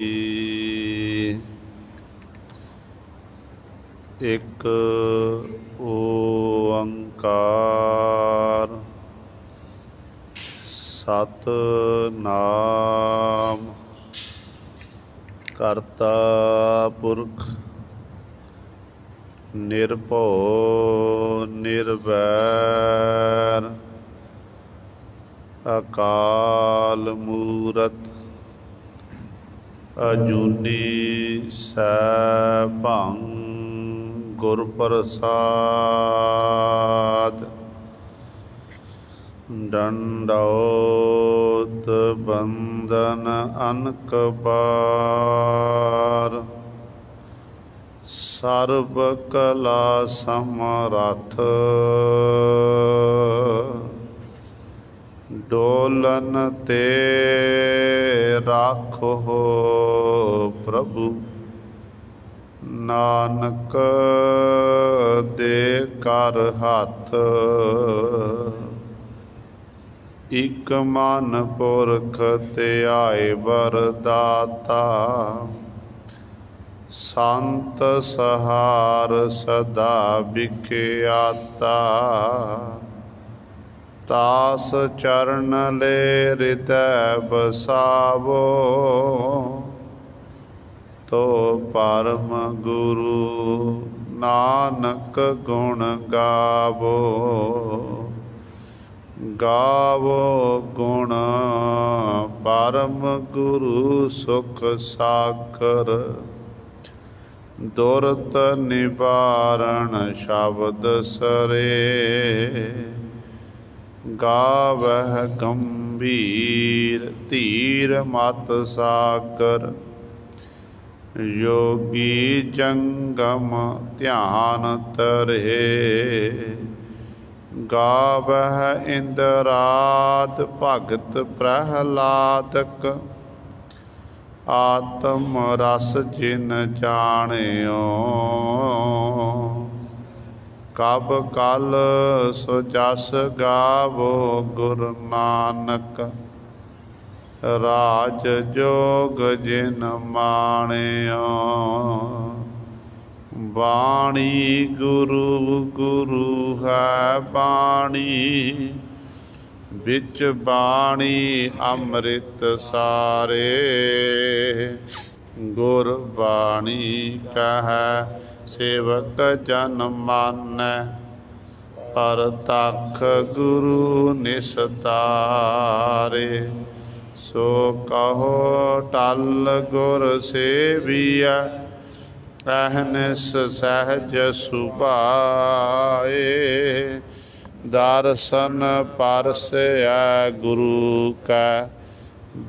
एक ओंकार सतनाम करता पुरख निर्भौ निर्वैर अकाल मूरत अजूनी सैभं गुर प्रसाद दंडौत बंदन अनक बार सर्व कला समरथ डोलन ते राखो प्रभु नानक दे कर हाथ इक मन पुरख ध्याए वरदाता संत सहार सदा विख्याता तास चरण ले हृदय बसावो तो परम गुरु नानक गुण गावो गावो गुण परम गुरु सुख सागर दुरत निवारण शब्द सरे गावह गंभीर धीर मत सागर योगी जंगम ध्यान तरे गावह इंद्राद भगत प्रहलादक आत्म रस जिन जानियो कब कल सो जस गावो गुरु नानक राज जोग जिन माणियो बाणी गुरु गुरु है बाणी बिच बाणी अमृत सारे गुर बाणी कह सेवक जन मानै परतख गुरु निस्तारे सो कहो टल गुर सेविया अहनिस सहज सुभाए दर्शन परसै गुरु का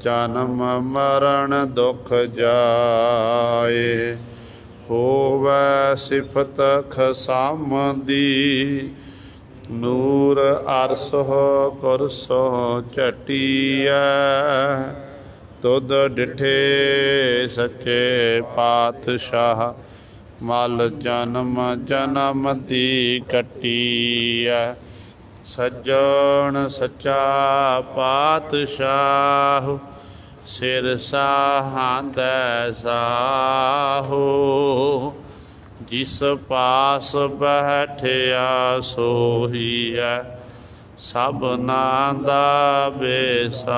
जन्म मरण दुख जाए होवै सिफत खसामदी नूर अरसो कुरसो चटिया तुद डिठे सच्चे पातशाह मल जन्म जन्म दी कटिया सज्जन सच्चा पातशाह सिर साहंद साहो जिस पास बैठिया सोहिया सबना दा बेसाहो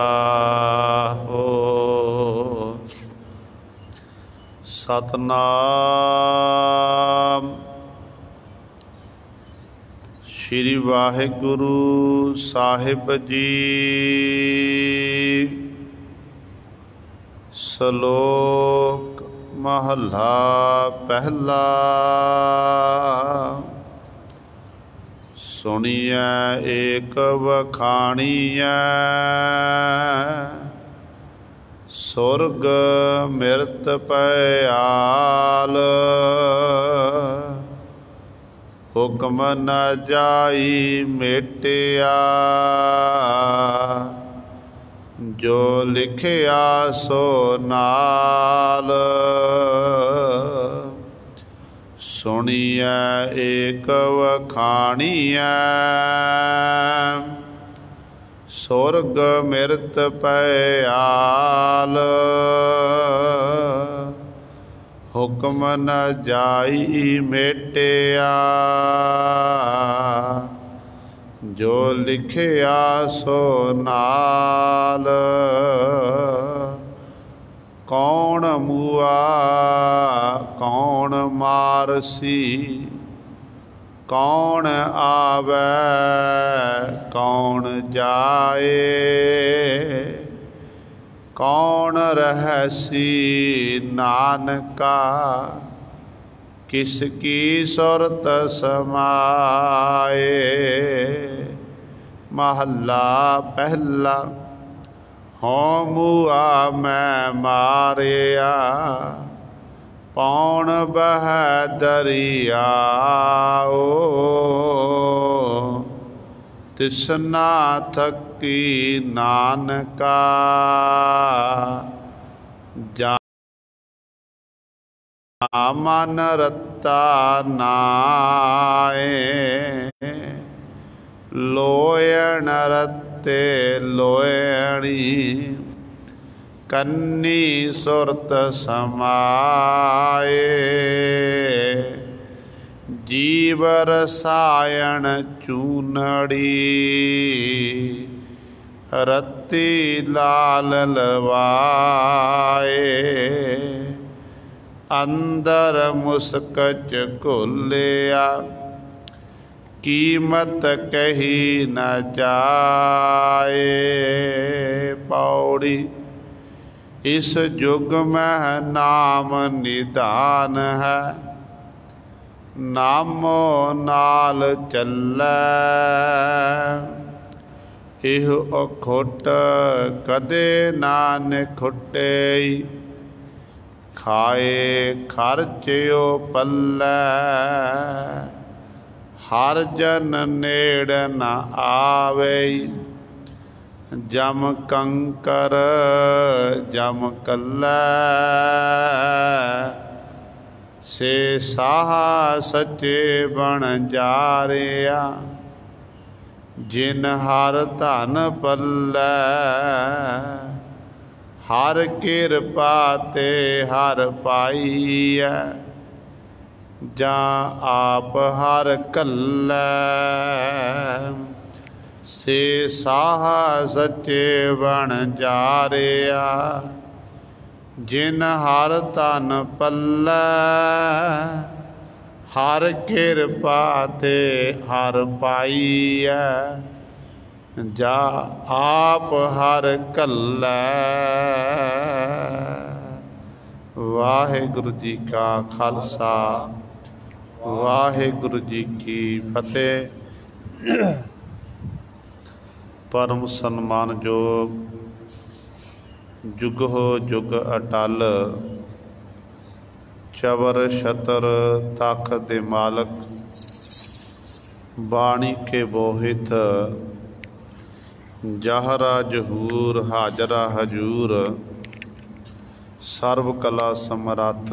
सतनाम श्री वाहिगुरु साहिब जी श्लोक महला पहला सुनिया एक वखाणिया सुरग मृत पयाल हुक्म न जाई मेटिया जो लिखिया सो नाल सुनिया एक वखाणिया ਸੁਰਗ ਮਿਰਤ ਪਇਆਲ ਹੁਕਮ ਨ ਜਾਈ ਮੇਟਿਆ ਜੋ ਲਿਖਿਆ ਸੋ ਨਾਲ ਕੌਣ ਮੂਆ ਕੌਣ ਮਾਰਸੀ ਕੌਣ ਆਵੈ ਕੌਣ ਜਾਏ ਕੌਣ ਰਹਸੀ ਨਾਨਕਾ किस की सुरत समाए। महला पहला हों मुआ मैं मारिया पौन बह दरियाओ तिसना थकी नानका जा मन रत्ता नाए लोयण रत्ते लोयणी कन्नी सुरत समाए जीव रसायन चूनड़ी रत्ती लाल लवाए अंदर मुस्कच घोलिया कीमत कही न जाए। पौड़ी इस युग में नाम निदान है नामो नाल चलै इह अखुट कदे नान खुटे खाए खर्चियो पल्लै हर जन नेड़ न आवे जम कंकर जम कल्लै से साहा सच्चे बन जारिया जिन हर धन पल्लै हर किरपा ते हर पाई जा आप हर कल्लै से साहा सच्चे बन जारिया जिन हर धन पल्लै हर किरपा ते हर पाई जा आप हर कल्लै। वाहिगुरु जी का खालसा वाहिगुरु जी की फतेह। परम सन्मान योग जुग हो जुग अटल चवर छतर तख दे मालक बाणी के बोहित जहरा जहूर हाजरा हजूर सर्व कला समरथ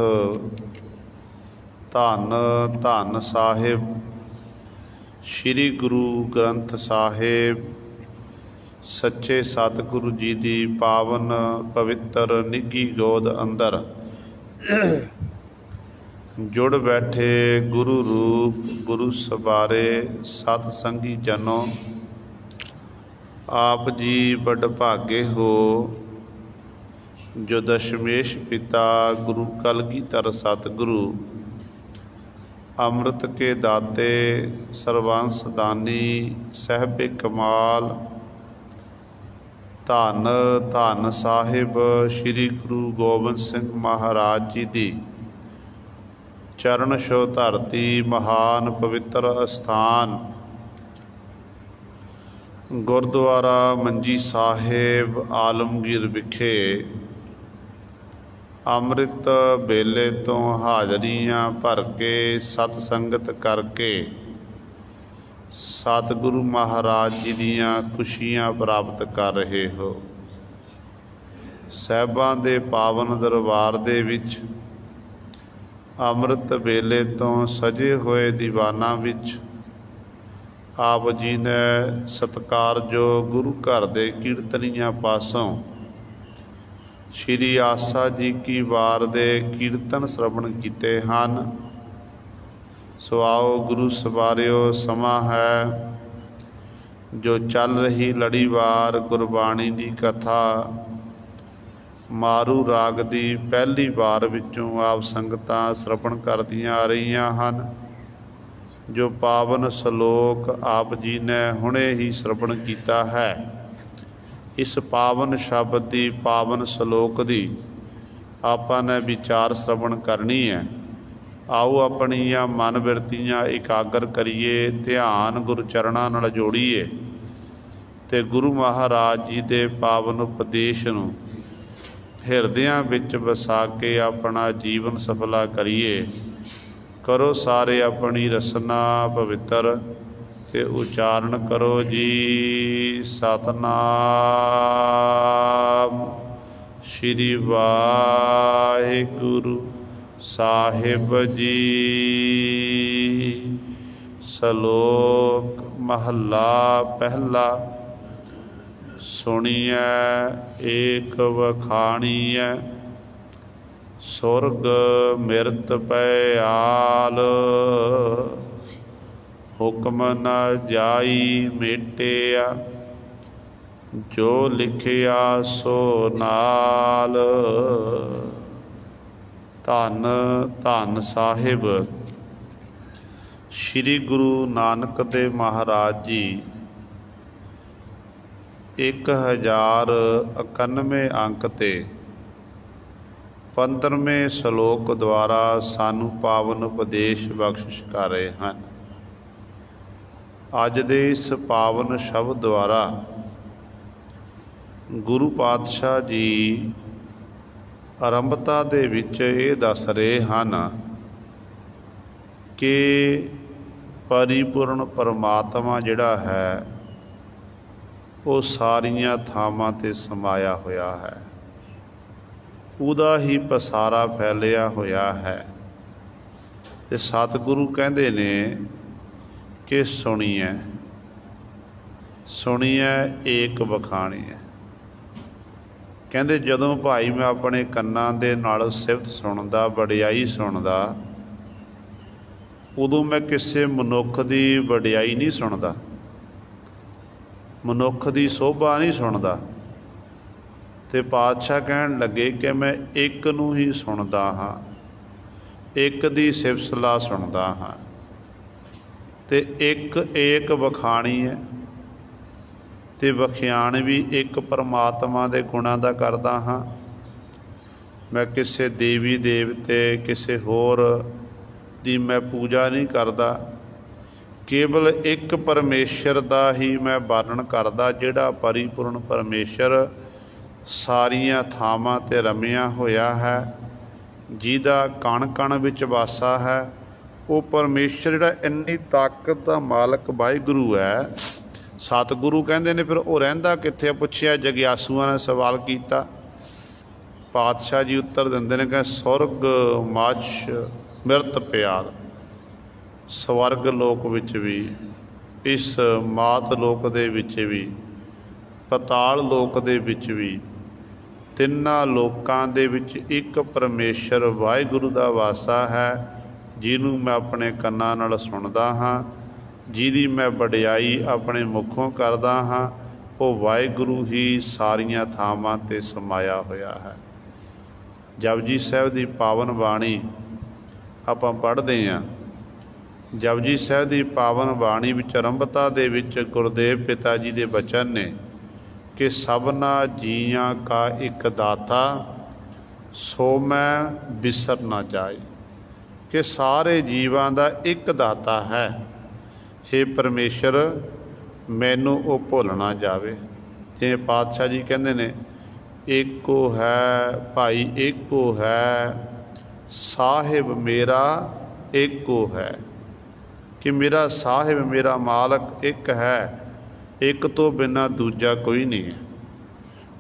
धन धन साहिब श्री गुरु ग्रंथ साहिब सच्चे सतगुरु जी दी पावन पवित्र निघी गोद अंदर जुड़ बैठे गुरु रूप गुरु सबारे सत संगी जनों आप जी बड़ भागे हो जो दशमेश पिता गुरु कलगीधर सतगुरु अमृत के दाते सर्वांश दानी साहिब कमाल धन धन साहिब श्री गुरु गोबिंद सिंह महाराज जी दी चरण छो धरती महान पवित्र अस्थान गुरुद्वारा मंजी साहिब आलमगीर विखे अमृत बेले तो हाजरियां भर के सत संगत करके सतगुरु महाराज जी दियां खुशियां प्राप्त कर रहे हो। साहिबां दे पावन दरबार दे विच अमृत बेले तो सजे हुए दीवाना विच ਆਪ ਜੀ ਨੇ ਸਤਿਕਾਰਯੋਗ ਗੁਰੂ ਘਰ ਦੇ ਕੀਰਤਨੀਆਂ ਪਾਸੋਂ ਸ਼੍ਰੀ ਆਸਾ ਜੀ ਕੀ ਵਾਰ ਦੇ ਕੀਰਤਨ ਸ਼ਰਵਣ ਕੀਤੇ ਹਨ। ਸੋ ਆਓ ਗੁਰੂ ਸਵਾਰਿਓ, ਸਮਾਂ ਹੈ ਜੋ ਚੱਲ ਰਹੀ ਲੜੀਵਾਰ ਗੁਰਬਾਣੀ ਦੀ ਕਥਾ ਮਾਰੂ ਰਾਗ ਦੀ ਪਹਿਲੀ ਵਾਰ ਵਿੱਚੋਂ ਆਪ ਸੰਗਤਾਂ ਸ਼ਰਵਣ ਕਰਦੀਆਂ ਆ ਰਹੀਆਂ ਹਨ। ਜੋ ਪਾਵਨ ਸ਼ਲੋਕ ਆਪ ਜੀ ਨੇ ਹੁਣੇ ਹੀ ਸ਼ਰਵਣ ਕੀਤਾ ਹੈ, ਇਸ ਪਾਵਨ ਸ਼ਬਦ ਦੀ, ਪਾਵਨ ਸ਼ਲੋਕ ਦੀ ਆਪਾਂ ਨੇ ਵਿਚਾਰ ਸ਼ਰਵਣ ਕਰਨੀ ਹੈ। ਆਓ ਆਪਣੀਆਂ ਮਨ ਬਿਰਤੀਆਂ ਇਕਾਗਰ ਕਰੀਏ, ਧਿਆਨ ਗੁਰੂ ਚਰਨਾਂ ਨਾਲ ਜੋੜੀਏ ਤੇ ਗੁਰੂ ਮਹਾਰਾਜ ਜੀ ਦੇ ਪਾਵਨ ਉਪਦੇਸ਼ ਨੂੰ ਹਿਰਦਿਆਂ ਵਿੱਚ ਵਸਾ ਕੇ ਆਪਣਾ ਜੀਵਨ ਸਫਲਾ ਕਰੀਏ। ਕਰੋ ਸਾਰੇ ਆਪਣੀ ਰਸਨਾ ਪਵਿੱਤਰ ਤੇ ਉਚਾਰਨ ਕਰੋ ਜੀ ਸਤਨਾਮ ਸ਼੍ਰੀ ਵਾਹਿਗੁਰੂ ਸਾਹਿਬ ਜੀ। ਸ਼ਲੋਕ ਮਹੱਲਾ ਪਹਿਲਾ। ਸੁਣੀਐ ਏਕ ਵਖਾਣੀਐ, ਸੁਰਗ ਮਿਰਤ ਪਿਆਲ। ਹੁਕਮ ਨ ਜਾਈ ਮੇਟਿਆ, ਜੋ ਲਿਖਿਆ ਸੋ ਨਾਲ। ਧੰਨ ਧੰਨ ਸਾਹਿਬ ਸ੍ਰੀ ਗੁਰੂ ਨਾਨਕ ਦੇਵ ਮਹਾਰਾਜ ਜੀ 1091 ਅੰਕ ਤੇ 15ਵੇਂ ਸ਼ਲੋਕ ਦੁਆਰਾ ਸਾਨੂੰ ਪਾਵਨ ਉਪਦੇਸ਼ ਬਖਸ਼ਿਸ਼ ਕਰ ਰਹੇ ਹਨ। ਅੱਜ ਦੇ ਇਸ ਪਾਵਨ ਸ਼ਬਦ ਦੁਆਰਾ ਗੁਰੂ ਪਾਤਸ਼ਾਹ ਜੀ ਆਰੰਭਤਾ ਦੇ ਵਿੱਚ ਇਹ ਦੱਸ ਰਹੇ ਹਨ ਕਿ ਪਰਿਪੂਰਨ ਪਰਮਾਤਮਾ ਜਿਹੜਾ ਹੈ ਉਹ ਸਾਰੀਆਂ ਥਾਵਾਂ 'ਤੇ ਸਮਾਇਆ ਹੋਇਆ ਹੈ, ਉਹਦਾ ਹੀ ਪਸਾਰਾ ਫੈਲਿਆ ਹੋਇਆ ਹੈ। ਤੇ ਸਤਿਗੁਰੂ ਕਹਿੰਦੇ ਨੇ ਕਿ ਸੁਣੀਐ, ਸੁਣੀਐ ਏਕ ਵਖਾਣੀਐ। ਕਹਿੰਦੇ ਜਦੋਂ ਭਾਈ ਮੈਂ ਆਪਣੇ ਕੰਨਾਂ ਦੇ ਨਾਲ ਸਿਫਤ ਸੁਣਦਾ, ਵਡਿਆਈ ਸੁਣਦਾ, ਉਦੋਂ ਮੈਂ ਕਿਸੇ ਮਨੁੱਖ ਦੀ ਵਡਿਆਈ ਨਹੀਂ ਸੁਣਦਾ, ਮਨੁੱਖ ਦੀ ਸੋਭਾ ਨਹੀਂ ਸੁਣਦਾ। ਤੇ ਪਾਤਸ਼ਾਹ ਕਹਿਣ ਲੱਗੇ ਕਿ ਮੈਂ ਇੱਕ ਨੂੰ ਹੀ ਸੁਣਦਾ ਹਾਂ, ਇੱਕ ਦੀ ਸਿਫਤ ਸਲਾਹ ਸੁਣਦਾ ਹਾਂ ਤੇ ਇੱਕ ਏਕ ਵਖਾਣੀ ਹੈ। ਤੇ ਵਖਿਆਣ ਵੀ ਇੱਕ ਪਰਮਾਤਮਾ ਦੇ ਗੁਣਾਂ ਦਾ ਕਰਦਾ ਹਾਂ। ਮੈਂ ਕਿਸੇ ਦੇਵੀ ਦੇਵਤੇ, ਕਿਸੇ ਹੋਰ ਦੀ ਮੈਂ ਪੂਜਾ ਨਹੀਂ ਕਰਦਾ, ਕੇਵਲ ਇੱਕ ਪਰਮੇਸ਼ਰ ਦਾ ਹੀ ਮੈਂ ਵਰਣਨ ਕਰਦਾ, ਜਿਹੜਾ ਪਰਿਪੂਰਨ ਪਰਮੇਸ਼ਰ ਸਾਰੀਆਂ ਥਾਵਾਂ 'ਤੇ ਰਮਿਆ ਹੋਇਆ ਹੈ, ਜਿਹਦਾ ਕਣ ਕਣ ਵਿੱਚ ਵਾਸਾ ਹੈ। ਉਹ ਪਰਮੇਸ਼ਰ ਜਿਹੜਾ ਇੰਨੀ ਤਾਕਤ ਦਾ ਮਾਲਕ ਵਾਹਿਗੁਰੂ ਹੈ। ਸਤਿਗੁਰੂ ਕਹਿੰਦੇ ਨੇ ਫਿਰ ਉਹ ਰਹਿੰਦਾ ਕਿੱਥੇ? ਪੁੱਛਿਆ, ਜਗਿਆਸੂਆਂ ਨੇ ਸਵਾਲ ਕੀਤਾ। ਪਾਤਸ਼ਾਹ ਜੀ ਉੱਤਰ ਦਿੰਦੇ ਨੇ ਕਿ ਸੁਰਗ ਮਛ ਮਿਰਤ ਪਿਆਲ। ਸਵਰਗ ਲੋਕ ਵਿੱਚ ਵੀ, ਇਸ ਮਾਤ ਲੋਕ ਦੇ ਵਿੱਚ ਵੀ, ਪਤਾਲ ਲੋਕ ਦੇ ਵਿੱਚ ਵੀ, ਤਿੰਨਾਂ ਲੋਕਾਂ ਦੇ ਵਿੱਚ ਇੱਕ ਪਰਮੇਸ਼ਰ ਵਾਹਿਗੁਰੂ ਦਾ ਵਾਸਾ ਹੈ, ਜਿਹਨੂੰ ਮੈਂ ਆਪਣੇ ਕੰਨਾਂ ਨਾਲ ਸੁਣਦਾ ਹਾਂ, ਜਿਹਦੀ ਮੈਂ ਵਡਿਆਈ ਆਪਣੇ ਮੁਖੋਂ ਕਰਦਾ ਹਾਂ। ਉਹ ਵਾਹਿਗੁਰੂ ਹੀ ਸਾਰੀਆਂ ਥਾਵਾਂ 'ਤੇ ਸਮਾਇਆ ਹੋਇਆ ਹੈ। ਜਪਜੀ ਸਾਹਿਬ ਦੀ ਪਾਵਨ ਬਾਣੀ ਆਪਾਂ ਪੜ੍ਹਦੇ ਹਾਂ। ਜਪਜੀ ਸਾਹਿਬ ਦੀ ਪਾਵਨ ਬਾਣੀ ਵਿੱਚ ਆਰੰਭਤਾ ਦੇ ਵਿੱਚ ਗੁਰਦੇਵ ਪਿਤਾ ਜੀ ਦੇ ਬਚਨ ਨੇ ਕਿ ਸਭਨਾ ਜੀਆਂ ਕਾ ਇੱਕ ਦਾਤਾ, ਸੋ ਮੈਂ ਬਿਸਰ ਨਾ ਜਾਏ। ਕਿ ਸਾਰੇ ਜੀਵਾਂ ਦਾ ਇੱਕ ਦਾਤਾ ਹੈ, ਹੇ ਪਰਮੇਸ਼ਰ ਮੈਨੂੰ ਉਹ ਭੁੱਲ ਨਾ ਜਾਵੇ। ਜਿਵੇਂ ਪਾਤਸ਼ਾਹ ਜੀ ਕਹਿੰਦੇ ਨੇ, ਏਕੋ ਹੈ ਭਾਈ ਏਕੋ ਹੈ, ਸਾਹਿਬ ਮੇਰਾ ਏਕੋ ਹੈ। ਕਿ ਮੇਰਾ ਸਾਹਿਬ, ਮੇਰਾ ਮਾਲਕ ਇੱਕ ਹੈ, ਇੱਕ ਤੋਂ ਬਿਨਾਂ ਦੂਜਾ ਕੋਈ ਨਹੀਂ ਹੈ।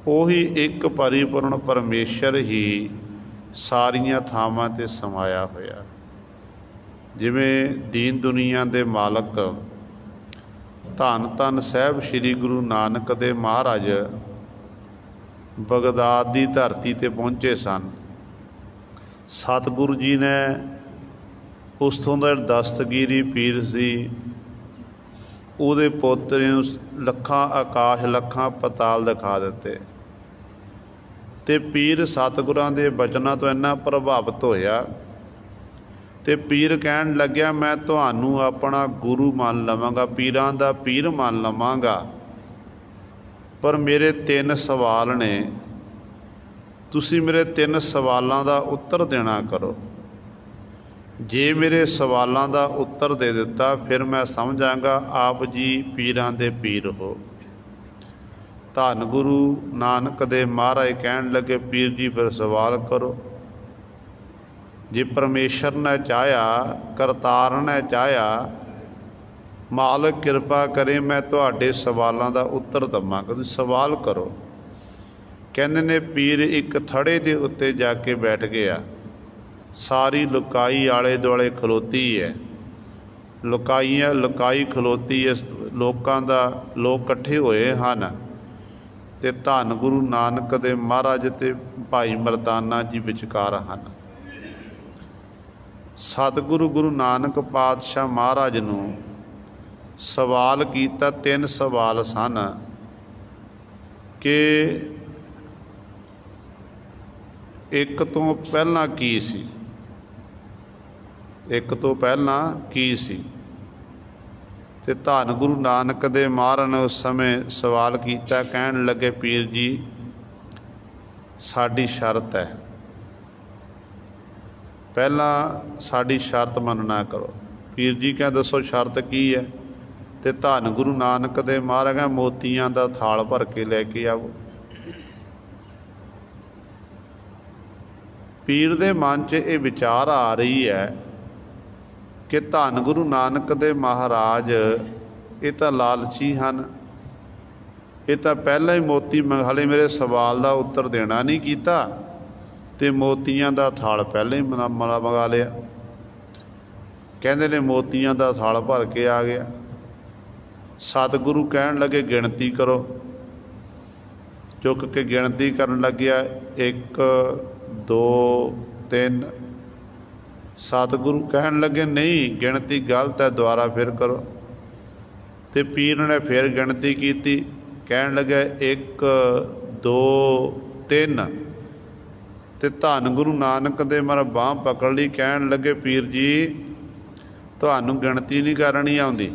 ਉਹੀ ਇੱਕ ਪਰਿਪੂਰਨ ਪਰਮੇਸ਼ਰ ਹੀ ਸਾਰੀਆਂ ਥਾਵਾਂ 'ਤੇ ਸਮਾਇਆ ਹੋਇਆ। ਜਿਵੇਂ ਦੀਨ ਦੁਨੀਆ ਦੇ ਮਾਲਕ ਧੰਨ ਧੰਨ ਸਾਹਿਬ ਸ੍ਰੀ ਗੁਰੂ ਨਾਨਕ ਦੇ ਮਹਾਰਾਜ ਬਗਦਾਦ ਦੀ ਧਰਤੀ 'ਤੇ ਪਹੁੰਚੇ ਸਨ। ਸਤਿਗੁਰੂ ਜੀ ਨੇ ਉਸੋਂ ਦਾ ਦਸਤਗੀਰੀ ਪੀਰ ਸੀ, ਉਹਦੇ ਪੋਤਰੇ ਨੂੰ ਲੱਖਾਂ ਆਕਾਸ਼ ਲੱਖਾਂ ਪਤਾਲ ਦਿਖਾ ਦਿੱਤੇ। ਤੇ ਪੀਰ ਸਤਿਗੁਰਾਂ ਦੇ ਬਚਨਾਂ ਤੋਂ ਇੰਨਾ ਪ੍ਰਭਾਵਿਤ ਹੋਇਆ ਤੇ ਪੀਰ ਕਹਿਣ ਲੱਗਿਆ, ਮੈਂ ਤੁਹਾਨੂੰ ਆਪਣਾ ਗੁਰੂ ਮੰਨ ਲਵਾਂਗਾ, ਪੀਰਾਂ ਦਾ ਪੀਰ ਮੰਨ ਲਵਾਂਗਾ, ਪਰ ਮੇਰੇ 3 ਸਵਾਲ ਨੇ, ਤੁਸੀਂ ਮੇਰੇ 3 ਸਵਾਲਾਂ ਦਾ ਉੱਤਰ ਦੇਣਾ ਕਰੋ। ਜੇ ਮੇਰੇ ਸਵਾਲਾਂ ਦਾ ਉੱਤਰ ਦੇ ਦਿੱਤਾ ਫਿਰ ਮੈਂ ਸਮਝਾਂਗਾ ਆਪ ਜੀ ਪੀਰਾਂ ਦੇ ਪੀਰ ਹੋ। ਧੰਨ ਗੁਰੂ ਨਾਨਕ ਦੇ ਮਹਾਰਾਜ ਕਹਿਣ ਲੱਗੇ, ਪੀਰ ਜੀ ਫਿਰ ਸਵਾਲ ਕਰੋ। ਜੇ ਪਰਮੇਸ਼ਰ ਨੇ ਚਾਹਿਆ, ਕਰਤਾਰ ਨੇ ਚਾਹਿਆ, ਮਾਲਕ ਕਿਰਪਾ ਕਰੇ, ਮੈਂ ਤੁਹਾਡੇ ਸਵਾਲਾਂ ਦਾ ਉੱਤਰ ਦੇਵਾਂਗਾ, ਤੁਸੀਂ ਸਵਾਲ ਕਰੋ। ਕਹਿੰਦੇ ਨੇ ਪੀਰ ਇੱਕ ਥੜੇ ਦੇ ਉੱਤੇ ਜਾ ਕੇ ਬੈਠ ਗਿਆ। ਸਾਰੀ ਲੁਕਾਈ ਆਲੇ ਦੁਆਲੇ ਖਲੋਤੀ ਹੈ, ਲੁਕਾਈ ਖਲੋਤੀ ਹੈ, ਲੋਕਾਂ ਦਾ ਲੋਕ ਇਕੱਠੇ ਹੋਏ ਹਨ। ਤੇ ਧੰਨ ਗੁਰੂ ਨਾਨਕ ਦੇ ਮਹਾਰਾਜ ਤੇ ਭਾਈ ਮਰਦਾਨਾ ਜੀ ਵਿਚਕਾਰ ਹਨ। ਸਤਿਗੁਰੂ ਗੁਰੂ ਨਾਨਕ ਪਾਤਸ਼ਾਹ ਮਹਾਰਾਜ ਨੂੰ ਸਵਾਲ ਕੀਤਾ। 3 ਸਵਾਲ ਸਨ ਕਿ ਇੱਕ ਤੋਂ ਪਹਿਲਾਂ ਕੀ ਸੀ, ਇੱਕ ਤੋਂ ਪਹਿਲਾਂ ਕੀ ਸੀ। ਤੇ ਧੰਨ ਗੁਰੂ ਨਾਨਕ ਦੇ ਮਹਾਰਾਜ ਨੇ ਉਸ ਸਮੇਂ ਸਵਾਲ ਕੀਤਾ। ਕਹਿਣ ਲੱਗੇ, ਪੀਰ ਜੀ ਸਾਡੀ ਸ਼ਰਤ ਹੈ, ਪਹਿਲਾਂ ਸਾਡੀ ਸ਼ਰਤ ਮੰਨਣਾ ਕਰੋ। ਪੀਰ ਜੀ ਕਹਿੰਦੇ ਦੱਸੋ ਸ਼ਰਤ ਕੀ ਹੈ। ਤੇ ਧੰਨ ਗੁਰੂ ਨਾਨਕ ਦੇ ਮਹਾਰਾਜ ਕਹਿੰਦੇ ਮੋਤੀਆਂ ਦਾ ਥਾਲ ਭਰ ਕੇ ਲੈ ਕੇ ਆਵੋ। ਪੀਰ ਦੇ ਮਨ 'ਚ ਇਹ ਵਿਚਾਰ ਆ ਰਹੀ ਹੈ ਕਿ ਧੰਨ ਗੁਰੂ ਨਾਨਕ ਦੇ ਮਹਾਰਾਜ ਇਹ ਤਾਂ ਲਾਲਚੀ ਹਨ, ਇਹ ਤਾਂ ਪਹਿਲਾਂ ਹੀ ਮੋਤੀ ਹਾਲੇ ਮੇਰੇ ਸਵਾਲ ਦਾ ਉੱਤਰ ਦੇਣਾ ਨਹੀਂ ਕੀਤਾ ਤੇ ਮੋਤੀਆਂ ਦਾ ਥਾਲ ਪਹਿਲਾਂ ਹੀ ਮੰਗਾ ਲਿਆ। ਕਹਿੰਦੇ ਨੇ ਮੋਤੀਆਂ ਦਾ ਥਾਲ ਭਰ ਕੇ ਆ ਗਿਆ। ਸਤਿਗੁਰੂ ਕਹਿਣ ਲੱਗੇ ਗਿਣਤੀ ਕਰੋ। ਚੁੱਕ ਕੇ ਗਿਣਤੀ ਕਰਨ ਲੱਗਿਆ, 1 2 3। ਸਤਿਗੁਰੂ ਕਹਿਣ ਲੱਗੇ ਨਹੀਂ ਗਿਣਤੀ ਗਲਤ ਹੈ, ਦੁਬਾਰਾ ਫਿਰ ਕਰੋ। ਤੇ ਪੀਰ ਨੇ ਫਿਰ ਗਿਣਤੀ ਕੀਤੀ, ਕਹਿਣ ਲੱਗਾ 1 2 3। ਤੇ ਧੰਨ ਗੁਰੂ ਨਾਨਕ ਦੇ ਮਰ ਬਾਂਹ ਪਕੜ ਲਈ। ਕਹਿਣ ਲੱਗੇ ਪੀਰ ਜੀ ਤੁਹਾਨੂੰ ਗਿਣਤੀ ਨਹੀਂ ਕਰਨੀ ਆਉਂਦੀ,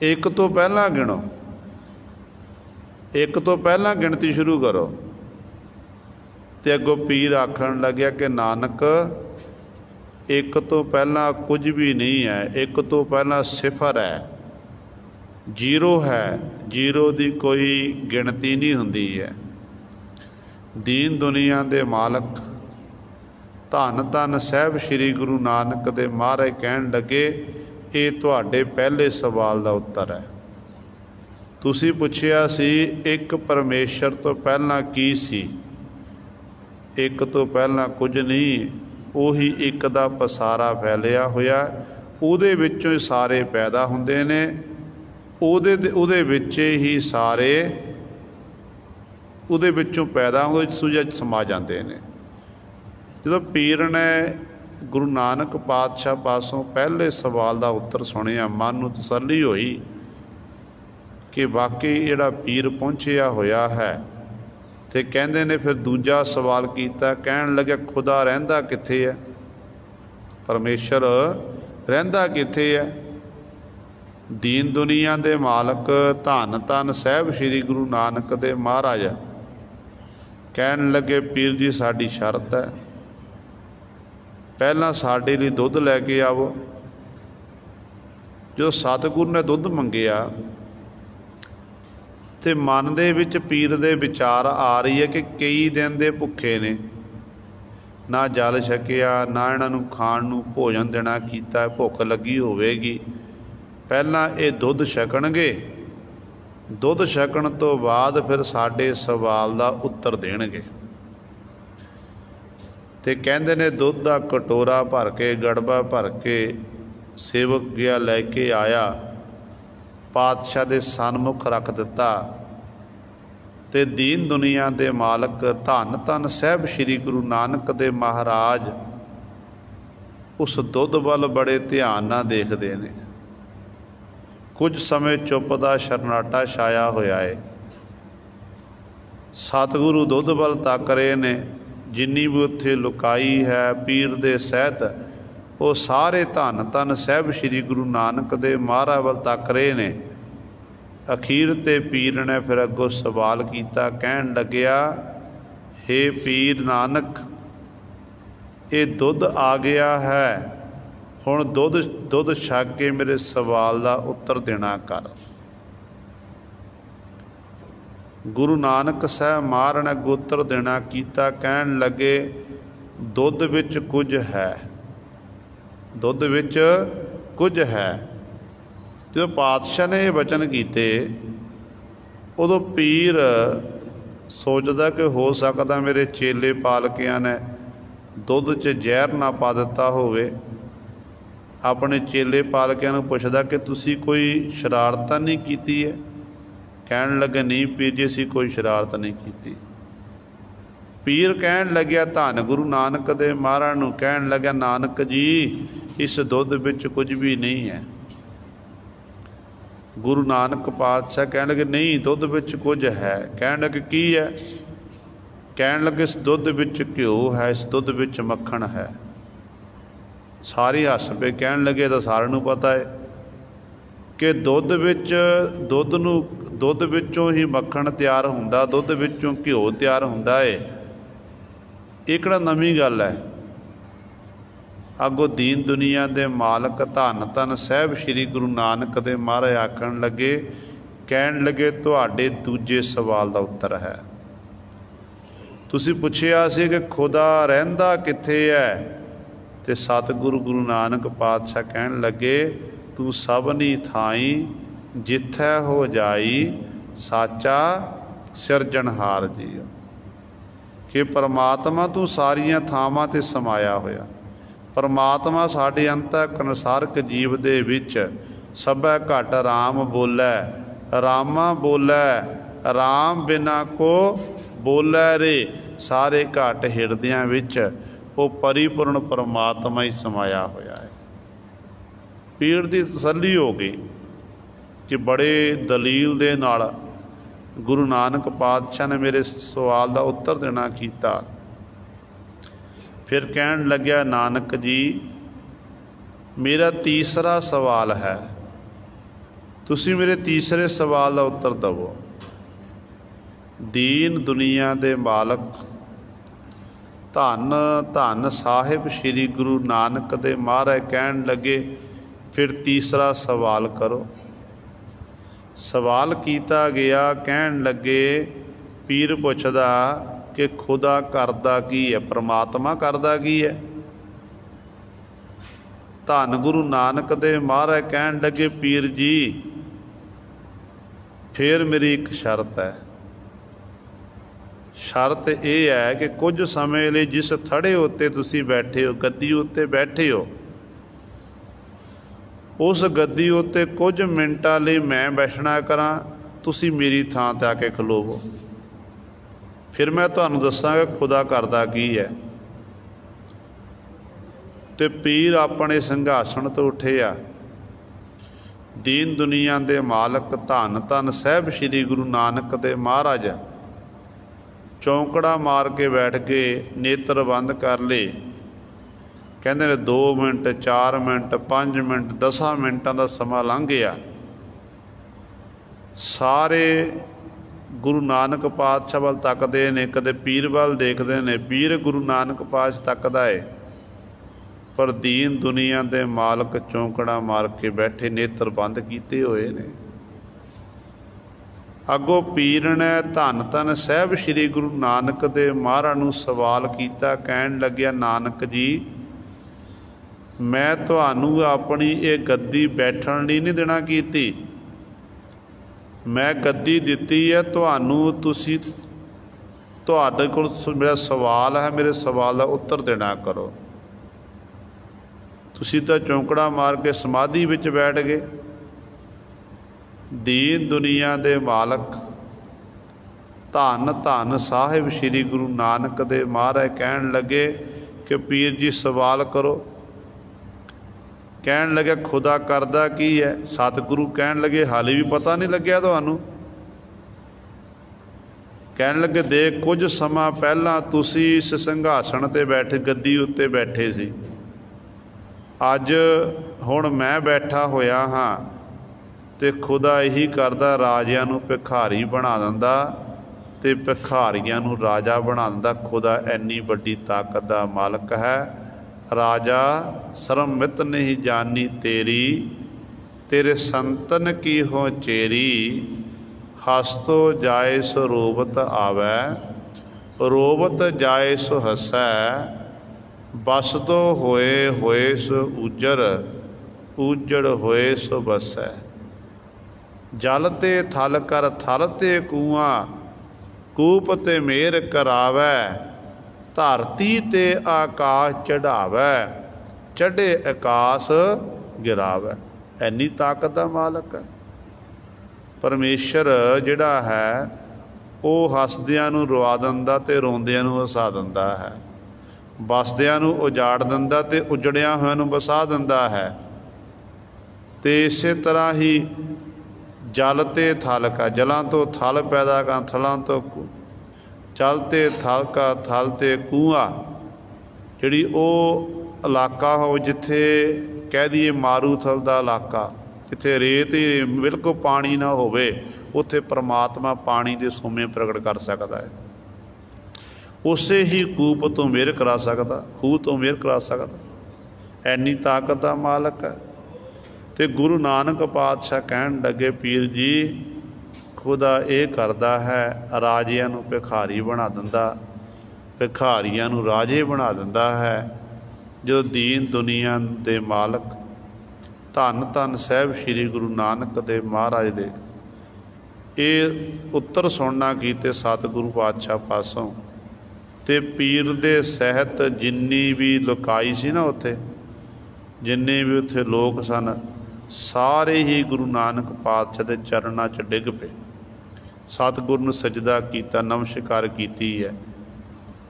1 ਤੋਂ ਪਹਿਲਾਂ ਗਿਣੋ, 1 ਤੋਂ ਪਹਿਲਾਂ ਗਿਣਤੀ ਸ਼ੁਰੂ ਕਰੋ। ਤੇ ਅੱਗੋਂ ਪੀਰ ਆਖਣ ਲੱਗਿਆ ਕਿ ਨਾਨਕ 1 ਤੋਂ ਪਹਿਲਾਂ ਕੁਝ ਵੀ ਨਹੀਂ ਹੈ, 1 ਤੋਂ ਪਹਿਲਾਂ 0 ਹੈ, 0 ਹੈ, 0 ਦੀ ਕੋਈ ਗਿਣਤੀ ਨਹੀਂ ਹੁੰਦੀ ਹੈ। ਦੀਨ ਦੁਨੀਆ ਦੇ ਮਾਲਕ ਧੰਨ ਧੰਨ ਸਾਹਿਬ ਸ੍ਰੀ ਗੁਰੂ ਨਾਨਕ ਦੇ ਮਹਾਰਾਜ ਕਹਿਣ ਲੱਗੇ, ਇਹ ਤੁਹਾਡੇ ਪਹਿਲੇ ਸਵਾਲ ਦਾ ਉੱਤਰ ਹੈ। ਤੁਸੀਂ ਪੁੱਛਿਆ ਸੀ ਇੱਕ ਪਰਮੇਸ਼ਰ ਤੋਂ ਪਹਿਲਾਂ ਕੀ ਸੀ, 1 ਤੋਂ ਪਹਿਲਾਂ ਕੁਝ ਨਹੀਂ, ਉਹੀ 1 ਦਾ ਪਸਾਰਾ ਫੈਲਿਆ ਹੋਇਆ, ਉਹਦੇ ਵਿੱਚੋਂ ਹੀ ਸਾਰੇ ਪੈਦਾ ਹੁੰਦੇ ਨੇ, ਉਹਦੇ ਵਿੱਚ ਹੀ ਸਾਰੇ, ਉਹਦੇ ਵਿੱਚੋਂ ਪੈਦਾ ਹੁੰਦੇ ਸੁਝਾ ਸਮਾ ਜਾਂਦੇ ਨੇ। ਜਦੋਂ ਪੀਰ ਨੇ ਗੁਰੂ ਨਾਨਕ ਪਾਤਸ਼ਾਹ ਪਾਸੋਂ ਪਹਿਲੇ ਸਵਾਲ ਦਾ ਉੱਤਰ ਸੁਣਿਆ, ਮਨ ਨੂੰ ਤਸੱਲੀ ਹੋਈ ਕਿ ਵਾਕਈ ਜਿਹੜਾ ਪੀਰ ਪਹੁੰਚਿਆ ਹੋਇਆ ਹੈ। ਤੇ ਕਹਿੰਦੇ ਨੇ ਫਿਰ ਦੂਜਾ ਸਵਾਲ ਕੀਤਾ। ਕਹਿਣ ਲੱਗਿਆ ਖੁਦਾ ਰਹਿੰਦਾ ਕਿੱਥੇ ਹੈ, ਪਰਮੇਸ਼ਰ ਰਹਿੰਦਾ ਕਿੱਥੇ ਹੈ। ਦੀਨ ਦੁਨੀਆ ਦੇ ਮਾਲਕ ਧੰਨ ਧੰਨ ਸਾਹਿਬ ਸ੍ਰੀ ਗੁਰੂ ਨਾਨਕ ਦੇ ਮਹਾਰਾਜ ਕਹਿਣ ਲੱਗੇ, ਪੀਰ ਜੀ ਸਾਡੀ ਸ਼ਰਤ ਹੈ, ਪਹਿਲਾਂ ਸਾਡੇ ਲਈ ਦੁੱਧ ਲੈ ਕੇ ਆਵੋ। ਜੋ ਸਤਿਗੁਰੂ ਨੇ ਦੁੱਧ ਮੰਗਿਆ ਤੇ ਮਨ ਦੇ ਵਿੱਚ ਪੀਰ ਦੇ ਵਿਚਾਰ ਆ ਰਹੀ ਹੈ ਕਿ ਕਈ ਦਿਨ ਦੇ ਭੁੱਖੇ ਨੇ, ਨਾ ਜਲ ਛਕਿਆ, ਨਾ ਇਹਨਾਂ ਨੂੰ ਖਾਣ ਨੂੰ ਭੋਜਨ ਦੇਣਾ ਕੀਤਾ, ਭੁੱਖ ਲੱਗੀ ਹੋਵੇਗੀ। ਪਹਿਲਾਂ ਇਹ ਦੁੱਧ ਛਕਣਗੇ, ਦੁੱਧ ਛਕਣ ਤੋਂ ਬਾਅਦ ਫਿਰ ਸਾਡੇ ਸਵਾਲ ਦਾ ਉੱਤਰ ਦੇਣਗੇ। ਤੇ ਕਹਿੰਦੇ ਨੇ ਦੁੱਧ ਦਾ ਕਟੋਰਾ ਭਰ ਕੇ, ਗੜਬਾ ਭਰ ਕੇ ਸੇਵਕ ਗਿਆ ਲੈ ਕੇ ਆਇਆ। पातशाह दे सन्मुख रख दिता ते दीन दुनिया दे मालक धन धन साहिब श्री गुरु नानक दे महाराज उस दुध वल बड़े ध्यान नाल देखदे ने। कुछ समय चुप दा शरनाटा छाया होया है। सतगुरु दुध वल तक रहे ने, जिन्नी भी उत्थे लुकाई है पीर दे सहित वो सारे धन धन साहिब श्री गुरु नानक दे महाराज वल तक रहे ने। अखीर ते पीर ने फिर अगों सवाल किया, कहन लग्या, हे पीर नानक, ये दुध आ गया है, हुण दुध छक के मेरे सवाल का उत्तर देना कर। गुरु नानक साहब महाराज ने अगों उत्तर देना कीता, कहन लगे, दुध विच कुछ है, दुध विच कुछ है। जो पातशाह ने ये वचन किए उदों पीर सोचता कि हो सकता मेरे चेले पालकियां ने दुध च जहर ना पा दिता होवे। अपने चेले पालकियां नूं पुछदा कि तुसी कोई शरारत नहीं कीती है? कहन लगे, नहीं पीर जी असीं कोई शरारत नहीं की। पीर कहन लग्या धन गुरु नानक दे महाराज नूं कहन लग्या, नानक जी इस दुध विच कुछ भी नहीं है। गुरु नानक पातशाह कहन लगे, नहीं दुध विच कुछ है। कहन लगे, की है? कहन लगे, इस दुध विच घ्यो है, इस दुध विच मक्खन है। सारे हस पे, कहन लगे तो सारे नूं पता है कि दुध विच दुध विचों ही मक्खन तैयार हुंदा, दुध विचों घ्यो तैयार हुंदा है। ये किहड़ा नवीं गल है? अगों दीन दुनिया दे मालक धन धन साहिब श्री गुरु नानक दे महाराज आखण लगे, कहन लगे, तुहाडे दूजे सवाल का उत्तर है। तुसीं पुछिया सी कि खुदा रहिंदा कित्थे है, ते सतगुरु गुरु नानक पातशाह कहन लगे, तू सबनी थाई जिथै हो जाई साचा सिरजनहार जी। कि परमात्मा तू सारियां थावां ते समाया होया। परमात्मा साडे अंतःकरण सारक जीव दे विच सभै घट राम बोलै, रामा बोलै, राम बिना को बोलै रे। सारे घट हिरदियां विच वो परिपूर्ण परमात्मा ही समाया होया है। पीर दी तसल्ली हो गई कि बड़े दलील दे नाल गुरु नानक पातशाह ने मेरे सवाल का उत्तर देना कीता। फिर कहन लग्या, नानक जी मेरा तीसरा सवाल है, तुसी मेरे तीसरे सवाल का उत्तर दवो। दीन दुनिया दे मालक धन धन साहिब श्री गुरु नानक दे महाराज कहन लगे, फिर तीसरा सवाल करो। सवाल किया गया, कहन लगे, पीर पुछदा कि खुदा करदा की है, परमात्मा करदा की है? धन गुरु नानक दे महाराज कहन लगे, पीर जी फिर मेरी एक शर्त है। शर्त यह है कि कुछ समय लिए जिस थड़े उत्ते तुसी बैठे हो, गद्दी उत्ते बैठे हो, उस गद्दी उत्ते कुछ मिनटां लई मैं बैठना करा, तुसी मेरी थां ते आके खलोवो। फिर मैं तुहानूं दस्सांगा खुदा करदा की है। ते पीर अपने संघासन तो उठे आ। दीन दुनिया दे मालक धन धन साहिब श्री गुरु नानक दे महाराज चौंकड़ा मार के बैठ के नेत्र बंद कर ले। कहते ने 2 मिनट 4 मिनट 5 मिनट 10 मिनटां का समा लंघ गया। सारे गुरु नानक पातशाह वाल तकते ने, कदे पीर वाल देखते हैं, पीर गुरु नानक पातशाह तकदा है, पर दीन दुनिया दे मालक चौंकड़ा मार के बैठे नेत्र बंद किए हुए ने। अगों पीर ने धन धन साहिब श्री गुरु नानक दे महाराज नूं सवाल किया, कहन लग्या, नानक जी मैं तुहानूं अपनी ये गद्दी बैठण लई नहीं देना कीती, मैं गद्दी दिती है तुहानूं, तुसी तुहाडे कोल मेरा सवाल है, मेरे सवाल का उत्तर देना करो। तुसी तो चौंकड़ा मार के समाधि विच बैठ गए, दीन दुनिया दे मालक धन धन साहिब श्री गुरु नानक दे महाराज कहन लगे कि पीर जी सवाल करो। कहन लगे खुदा करदा की है? सतगुरु कहन लगे हाले भी पता नहीं लग्या तुहानू। कहन लगे देख कुछ समा पहला तुसी इस संघासन ते बैठे गद्दी उत्ते बैठे सी, अज हुण मैं बैठा होया हाँ ते खुदा यही करदा राजियां नू भिखारी बना दिंदा ते भिखारियां नू राजा बना दिंदा। खुदा इन्नी वड्डी ताकत दा मालक है। राजा सरमित नहीं जानी तेरी, तेरे संतन की हो चेरी। हसतो जाए सो रोबत आवै, रोबत जाए सो हसै। बसदो होए होए सो ऊजर, ऊजड़ होए सो बसै। जल ते थल कर थल ते कुआं, कूप ते मेर करावै। धरती ते आकाश चढ़ावै, चढ़े आकाश गिरावै। इन्नी ताकत दा मालक है परमेश्वर जिहड़ा है। वो हसदियां नूं रोआ दिंदा ते रोंदियां नूं हसा दिंदा है। बसदियां नूं उजाड़ दिंदा ते उजड़िया होइआं नूं वसा दिंदा है। ते इसे तरह ही जल ते थल का, जलां तो थल पैदा कर, थलां तो जल ते थल का, थल ते कूआ। जिहड़ी वो इलाका हो जिथे कह दईए मारूथल दा इलाका, जिथे रेत ही बिल्कुल पानी ना होवे, उत्थे परमात्मा पानी दे सोमे प्रगट कर सकता है। उसे ही कूप तो मेहर करा सकता, खूह तो मेहर करा सकता। इन्नी ताकत दा मालक है। ते गुरु नानक पातशाह कहन लगे पीर जी खुदा ये करदा है, राजियां नूं भिखारी बना दिंदा, भिखारियां नूं राजे बना दिंदा है। जो दीन दुनिया दे मालक धन धन साहिब श्री गुरु नानक दे महाराज दे ये उत्तर सुनना कीते सतगुरु पातशाह पासों। ते पीर दे सहित जिन्नी भी लुकाई सी ना उत्थे, जिन्ने भी उत्थे लोग सन, सारे ही गुरु नानक पातशाह दे चरनां च डिग पे, सतगुरु नूं सजदा कीता, नमस्कार कीती है।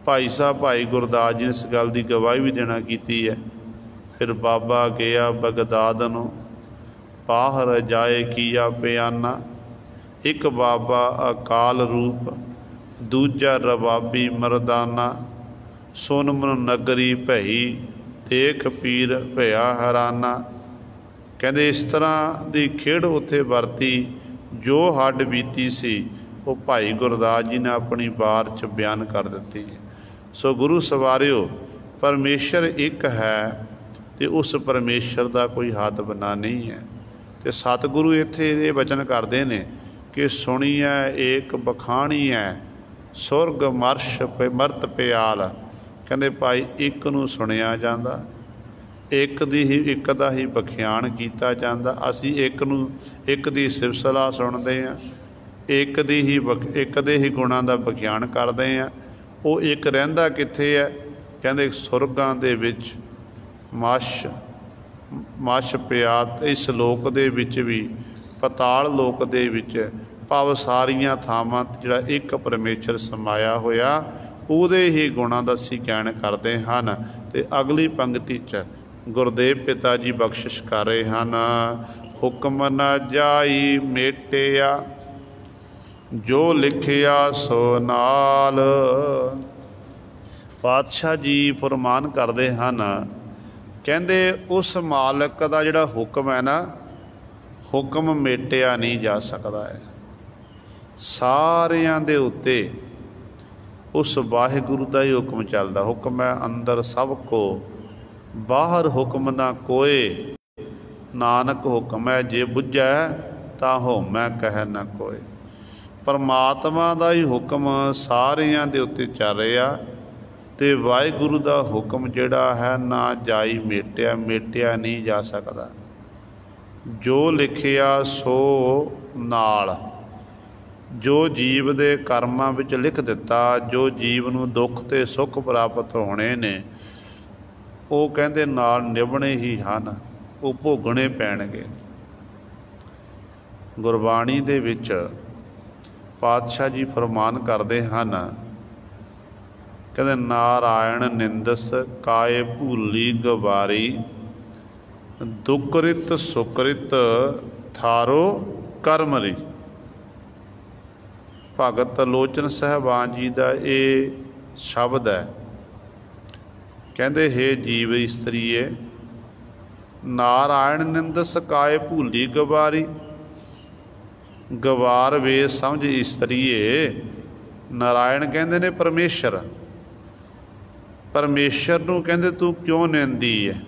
भाई साहब भाई गुरदास जी ने इस गल की गवाही भी देना कीती है। फिर बाबा गया बगदाद नूं, बाहर जाए किया बयाना। एक बाबा अकाल रूप, दूजा रबाबी मरदाना। सुन मन नगरी भई, देख पीर भया हैराना। कहते इस तरह की खेड़ उत्थे वरती जो हड्ड बीती सी, वो भाई गुरदास जी ने अपनी वार च बयान कर दी है। सो गुरु सवारियो परमेश्वर एक है, तो उस परमेश्वर का कोई हद बना नहीं है। तो सतगुरु इत्थे ये वचन करते हैं कि सुनिया एक बखाणी है, सुरग मर्श मरत प्याल। कहते भाई एक नूं सुनिया जाता, एक दी ही एक दा ही बखियान किया जाता। असी एक नूं एक दी सिफत सलाह सुनते हैं, एक दी ही एक दे ही गुणां दा बखियान करते हैं। वो एक रहिंदा कित्थे है? कहते सुरगां दे विच मश मश प्यात, इस लोक दे विच भी पताल लोक दे विच भाव सारियां थावां जिहड़ा एक परमेश्वर समाया होया, उहदे ही गुणां दा असीं ज्ञान करते हैं। ते अगली पंक्ति च गुरदेव पिता जी बख्शिश कर रहे हैं। हुक्म न जाई मेटिया, जो लिखिया सो नाल। पातशाह जी फरमान करते हैं, कहते उस मालक का जिहड़ा हुक्म है ना, हुक्म मेटिया नहीं जा सकता है। सारियां दे उत्ते उस वाहिगुरु का ही हुक्म चलता। हुक्म है अंदर सब को, बाहर हुक्म ना कोय। नानक हुक्म है जे बुझै, ता होमै कह न कोय। परमात्मा का ही हुक्म सारियां दे उत्ते चल रहा, ते वाहिगुरु का हुक्म जिहड़ा है ना जाई मेटिया, मेटिया नहीं जा सकता। जो लिखिया सो नाल, जो जीव दे कर्मां विच लिख दिता, जो जीव नूं दुख ते सुख प्राप्त होने ने, वो कहते नाल निभने ही हैं, वो भोगने पैणगे। ਗੁਰਬਾਣੀ ਦੇ ਵਿੱਚ ਪਾਤਸ਼ਾਹ ਜੀ ਫਰਮਾਨ ਕਰਦੇ ਹਨ, ਕਹਿੰਦੇ ਨਾਰਾਇਣ ਨਿੰਦਸ ਕਾਏ ਭੂਲੀ ਗਵਾਰੀ, ਦੁਕ੍ਰਿਤ ਸੁਕ੍ਰਿਤ ਥਾਰੋ ਕਰਮਰੀ। ਭਗਤ ਲੋਚਨ ਸਾਹਿਬਾਨ ਜੀ ਦਾ ਇਹ ਸ਼ਬਦ ਹੈ। ਕਹਿੰਦੇ ਹੇ ਜੀਵ ਇਸਤਰੀਏ, ਨਾਰਾਇਣ ਨਿੰਦਸ ਕਾਏ ਭੂਲੀ ਗਵਾਰੀ। ਗਵਾਰ ਵੇ ਸਮਝ ਇਸਤਰੀਏ, ਨਾਰਾਇਣ ਕਹਿੰਦੇ ਨੇ ਪਰਮੇਸ਼ਰ। ਪਰਮੇਸ਼ਰ ਨੂੰ ਕਹਿੰਦੇ ਤੂੰ ਕਿਉਂ ਨਿੰਦੀ ਹੈ,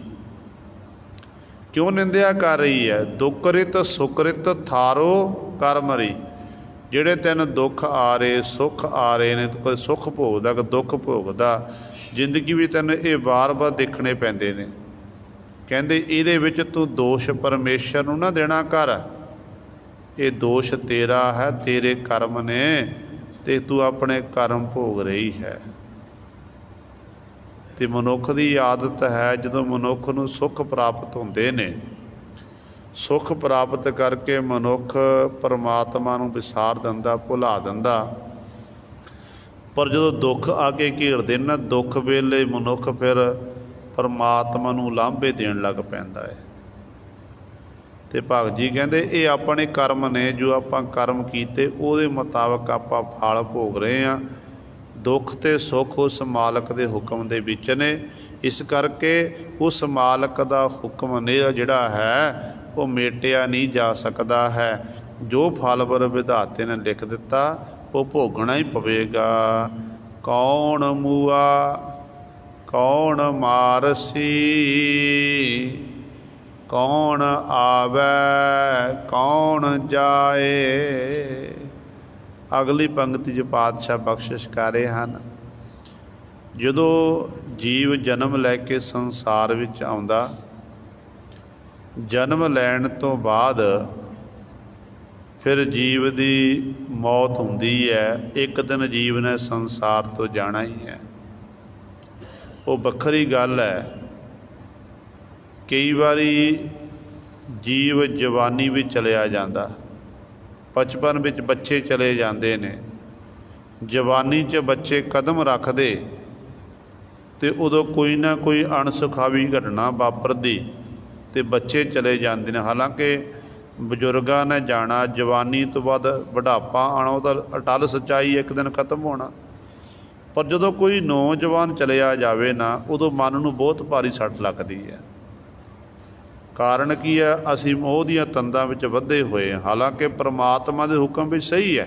ਕਿਉਂ ਨਿੰਦਿਆ ਕਰ ਰਹੀ ਹੈ। ਦੁਕ੍ਰਿਤ ਸੁਕ੍ਰਿਤ ਥਾਰੋ ਕਰਮਰੀ। ਜਿਹੜੇ ਤੈਨੂੰ ਦੁੱਖ ਆ ਰਹੇ, ਸੁੱਖ ਆ ਰਹੇ ਨੇ, ਕੋਈ ਸੁੱਖ ਭੋਗਦਾ ਕੋਈ ਦੁੱਖ ਭੋਗਦਾ, ਜ਼ਿੰਦਗੀ ਵੀ ਤੈਨੂੰ ਇਹ ਵਾਰ-ਵਾਰ ਦੇਖਣੇ ਪੈਂਦੇ ਨੇ। ਕਹਿੰਦੇ ਇਹਦੇ ਵਿੱਚ ਤੂੰ ਦੋਸ਼ ਪਰਮੇਸ਼ਰ ਨੂੰ ਨਾ ਦੇਣਾ ਕਰ। ਇਹ ਦੋਸ਼ ਤੇਰਾ ਹੈ, ਤੇਰੇ ਕਰਮ ਨੇ, ਤੇ ਤੂੰ ਆਪਣੇ ਕਰਮ ਭੋਗ ਰਹੀ ਹੈ। ਤੇ ਮਨੁੱਖ ਦੀ ਆਦਤ ਹੈ, ਜਦੋਂ ਮਨੁੱਖ ਨੂੰ ਸੁੱਖ ਪ੍ਰਾਪਤ ਹੁੰਦੇ ਨੇ, ਸੁੱਖ ਪ੍ਰਾਪਤ ਕਰਕੇ ਮਨੁੱਖ ਪਰਮਾਤਮਾ ਨੂੰ ਵਿਸਾਰ ਦਿੰਦਾ, ਭੁਲਾ ਦਿੰਦਾ। ਪਰ ਜਦੋਂ ਦੁੱਖ ਆ ਕੇ ਘੇਰਦੇ ਨੇ ਨਾ, ਦੁੱਖ ਵੇਲੇ ਮਨੁੱਖ ਫਿਰ ਪਰਮਾਤਮਾ ਨੂੰ ਲਾਂਭੇ ਦੇਣ ਲੱਗ ਪੈਂਦਾ ਹੈ। ਤੇ ਭਗਤ ਜੀ ਕਹਿੰਦੇ ਇਹ ਆਪਣੇ ਕਰਮ ਨੇ, ਜੋ ਆਪਾਂ ਕਰਮ ਕੀਤੇ ਉਹਦੇ ਮੁਤਾਬਕ ਆਪਾਂ ਫਲ ਭੋਗ ਰਹੇ ਹਾਂ। ਦੁੱਖ ਤੇ ਸੁੱਖ ਉਸ ਮਾਲਕ ਦੇ ਹੁਕਮ ਦੇ ਵਿੱਚ ਨੇ। ਇਸ ਕਰਕੇ ਉਸ ਮਾਲਕ ਦਾ ਹੁਕਮ ਨੇ ਜਿਹੜਾ ਹੈ ਉਹ ਮੇਟਿਆ ਨਹੀਂ ਜਾ ਸਕਦਾ ਹੈ। ਜੋ ਫਲ ਵਰ ਵਿਧਾਤੇ ਨੇ ਲਿਖ ਦਿੱਤਾ ਉਹ ਭੋਗਣਾ ਹੀ ਪਵੇਗਾ। ਕੌਣ ਮੂਆ ਕੌਣ ਮਾਰਸੀ, ਕੌਣ ਆਵੈ ਕੌਣ ਜਾਏ। ਅਗਲੀ ਪੰਕਤੀ 'ਚ ਪਾਤਸ਼ਾਹ ਬਖਸ਼ਿਸ਼ ਕਰ ਰਹੇ ਹਨ, ਜਦੋਂ ਜੀਵ ਜਨਮ ਲੈ ਕੇ ਸੰਸਾਰ ਵਿੱਚ ਆਉਂਦਾ, ਜਨਮ ਲੈਣ ਤੋਂ ਬਾਅਦ ਫਿਰ ਜੀਵ ਦੀ ਮੌਤ ਹੁੰਦੀ ਹੈ। ਇੱਕ ਦਿਨ ਜੀਵ ਨੇ ਸੰਸਾਰ ਤੋਂ ਜਾਣਾ ਹੀ ਹੈ। ਉਹ ਵੱਖਰੀ ਗੱਲ ਹੈ। ਕਈ ਵਾਰੀ ਜੀਵ ਜਵਾਨੀ ਵਿੱਚ ਚਲਿਆ ਜਾਂਦਾ, ਬਚਪਨ ਵਿੱਚ ਬੱਚੇ ਚਲੇ ਜਾਂਦੇ ਨੇ, ਜਵਾਨੀ 'ਚ ਬੱਚੇ ਕਦਮ ਰੱਖਦੇ ਤੇ ਉਦੋਂ ਕੋਈ ਨਾ ਕੋਈ ਅਣਸੁਖਾਵੀ ਘਟਨਾ ਵਾਪਰਦੀ ਤੇ ਬੱਚੇ ਚਲੇ ਜਾਂਦੇ ਨੇ। ਹਾਲਾਂਕਿ ਬਜ਼ੁਰਗਾਂ ਨੇ ਜਾਣਾ, ਜਵਾਨੀ ਤੋਂ ਬਾਅਦ ਬੁਢਾਪਾ ਆਉਣਾ, ਉਹ ਤਾਂ ਅਟੱਲ ਸੱਚਾਈ ਇੱਕ ਦਿਨ ਖਤਮ ਹੋਣਾ। ਪਰ ਜਦੋਂ ਕੋਈ ਨੌਜਵਾਨ ਚਲਿਆ ਜਾਵੇ ਨਾ, ਉਦੋਂ ਮਨ ਨੂੰ ਬਹੁਤ ਭਾਰੀ ਸੱਟ ਲੱਗਦੀ ਹੈ। ਕਾਰਨ ਕੀ ਹੈ? ਅਸੀਂ ਮੋਹ ਦੀਆਂ ਤੰਦਾਂ ਵਿੱਚ ਬੱਧੇ ਹੋਏ ਹਾਂ। ਹਾਲਾਂਕਿ ਪਰਮਾਤਮਾ ਦੇ ਹੁਕਮ ਵਿੱਚ ਸਹੀ ਹੈ।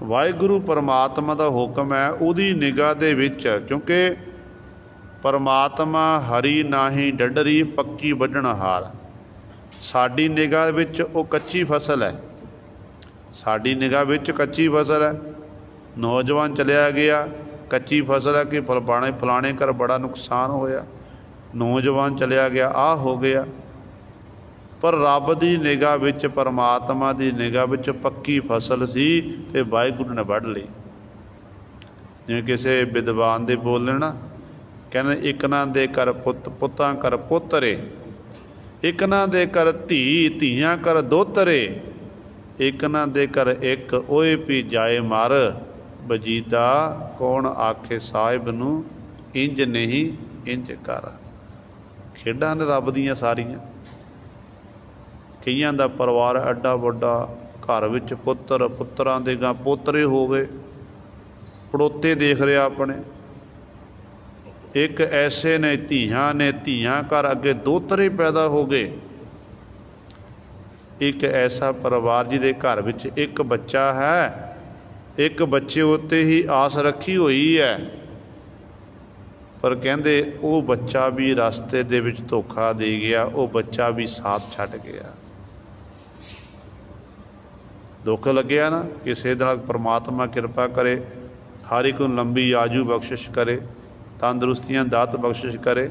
ਵਾਹਿਗੁਰੂ ਪਰਮਾਤਮਾ ਦਾ ਹੁਕਮ ਹੈ, ਉਹਦੀ ਨਿਗਾਹ ਦੇ ਵਿੱਚ, ਕਿਉਂਕਿ ਪਰਮਾਤਮਾ ਹਰੀ ਨਾਹੀਂ ਡੱਡਰੀ ਪੱਕੀ ਵੱਢਣਹਾਰ। ਸਾਡੀ ਨਿਗਾਹ ਵਿੱਚ ਉਹ ਕੱਚੀ ਫਸਲ ਹੈ, ਸਾਡੀ ਨਿਗਾਹ ਵਿੱਚ ਕੱਚੀ ਫਸਲ ਹੈ। ਨੌਜਵਾਨ ਚਲਿਆ ਗਿਆ, ਕੱਚੀ ਫਸਲ ਹੈ ਕਿ ਫਲਾਣੇ ਘਰ ਬੜਾ ਨੁਕਸਾਨ ਹੋਇਆ, ਨੌਜਵਾਨ ਚਲਿਆ ਗਿਆ, ਆਹ ਹੋ ਗਿਆ। ਪਰ ਰੱਬ ਦੀ ਨਿਗਾਹ ਵਿੱਚ, ਪਰਮਾਤਮਾ ਦੀ ਨਿਗਾਹ ਵਿੱਚ ਪੱਕੀ ਫਸਲ ਸੀ ਤੇ ਵਾਹਿਗੁਰੂ ਨੇ ਵੱਢ ਲਈ। ਜਿਵੇਂ ਕਿਸੇ ਵਿਦਵਾਨ ਦੇ ਬੋਲਣ ਨਾ, ਕਹਿੰਦੇ ਇੱਕ ਨਾ ਦੇ ਕਰ ਪੁੱਤ, ਪੁੱਤਾਂ ਕਰ ਪੋਤਰੇ, ਇੱਕ ਨਾ ਦੇ ਕਰ ਧੀ, ਧੀਆਂ ਕਰ ਦੋਤਰੇ, ਇੱਕ ਨਾ ਦੇ ਕਰ ਇੱਕ ਓਏ ਪੀ ਜਾਏ ਮਰ, ਬਜੀਦਾ ਕੌਣ ਆਖੇ ਸਾਹਿਬ ਨੂੰ ਇੰਜ ਨਹੀਂ ਇੰਜ ਕਰ। ਖੇਡਾਂ ਨੇ ਰੱਬ ਦੀਆਂ ਸਾਰੀਆਂ। ਕਈਆਂ ਦਾ ਪਰਿਵਾਰ ਐਡਾ ਵੱਡਾ, ਘਰ ਵਿੱਚ ਪੁੱਤਰ, ਪੁੱਤਰਾਂ ਦੇ ਗਾਂ ਪੋਤਰੇ ਹੋ ਗਏ, ਪੜੋਤੇ ਦੇਖ ਰਿਹਾ ਆਪਣੇ। ਇੱਕ ਐਸੇ ਨੇ ਧੀਆਂ ਨੇ, ਧੀਆਂ ਘਰ ਅੱਗੇ ਦੋਤਰੇ ਪੈਦਾ ਹੋ ਗਏ। ਇੱਕ ਐਸਾ ਪਰਿਵਾਰ ਜਿਹਦੇ ਘਰ ਵਿੱਚ ਇੱਕ ਬੱਚਾ ਹੈ, ਇੱਕ ਬੱਚੇ ਉੱਤੇ ਹੀ ਆਸ ਰੱਖੀ ਹੋਈ ਹੈ, ਪਰ ਕਹਿੰਦੇ ਉਹ ਬੱਚਾ ਵੀ ਰਸਤੇ ਦੇ ਵਿੱਚ ਧੋਖਾ ਦੇ ਗਿਆ, ਉਹ ਬੱਚਾ ਵੀ ਸਾਥ ਛੱਡ ਗਿਆ। ਦੁੱਖ ਲੱਗਿਆ ਨਾ। ਕਿਸੇ ਨਾਲ ਪਰਮਾਤਮਾ ਕਿਰਪਾ ਕਰੇ, ਹਰ ਇੱਕ ਨੂੰ ਲੰਬੀ ਆਜੂ ਬਖਸ਼ਿਸ਼ ਕਰੇ, ਤੰਦਰੁਸਤੀਆਂ ਦਾਤ ਬਖਸ਼ਿਸ਼ ਕਰੇ।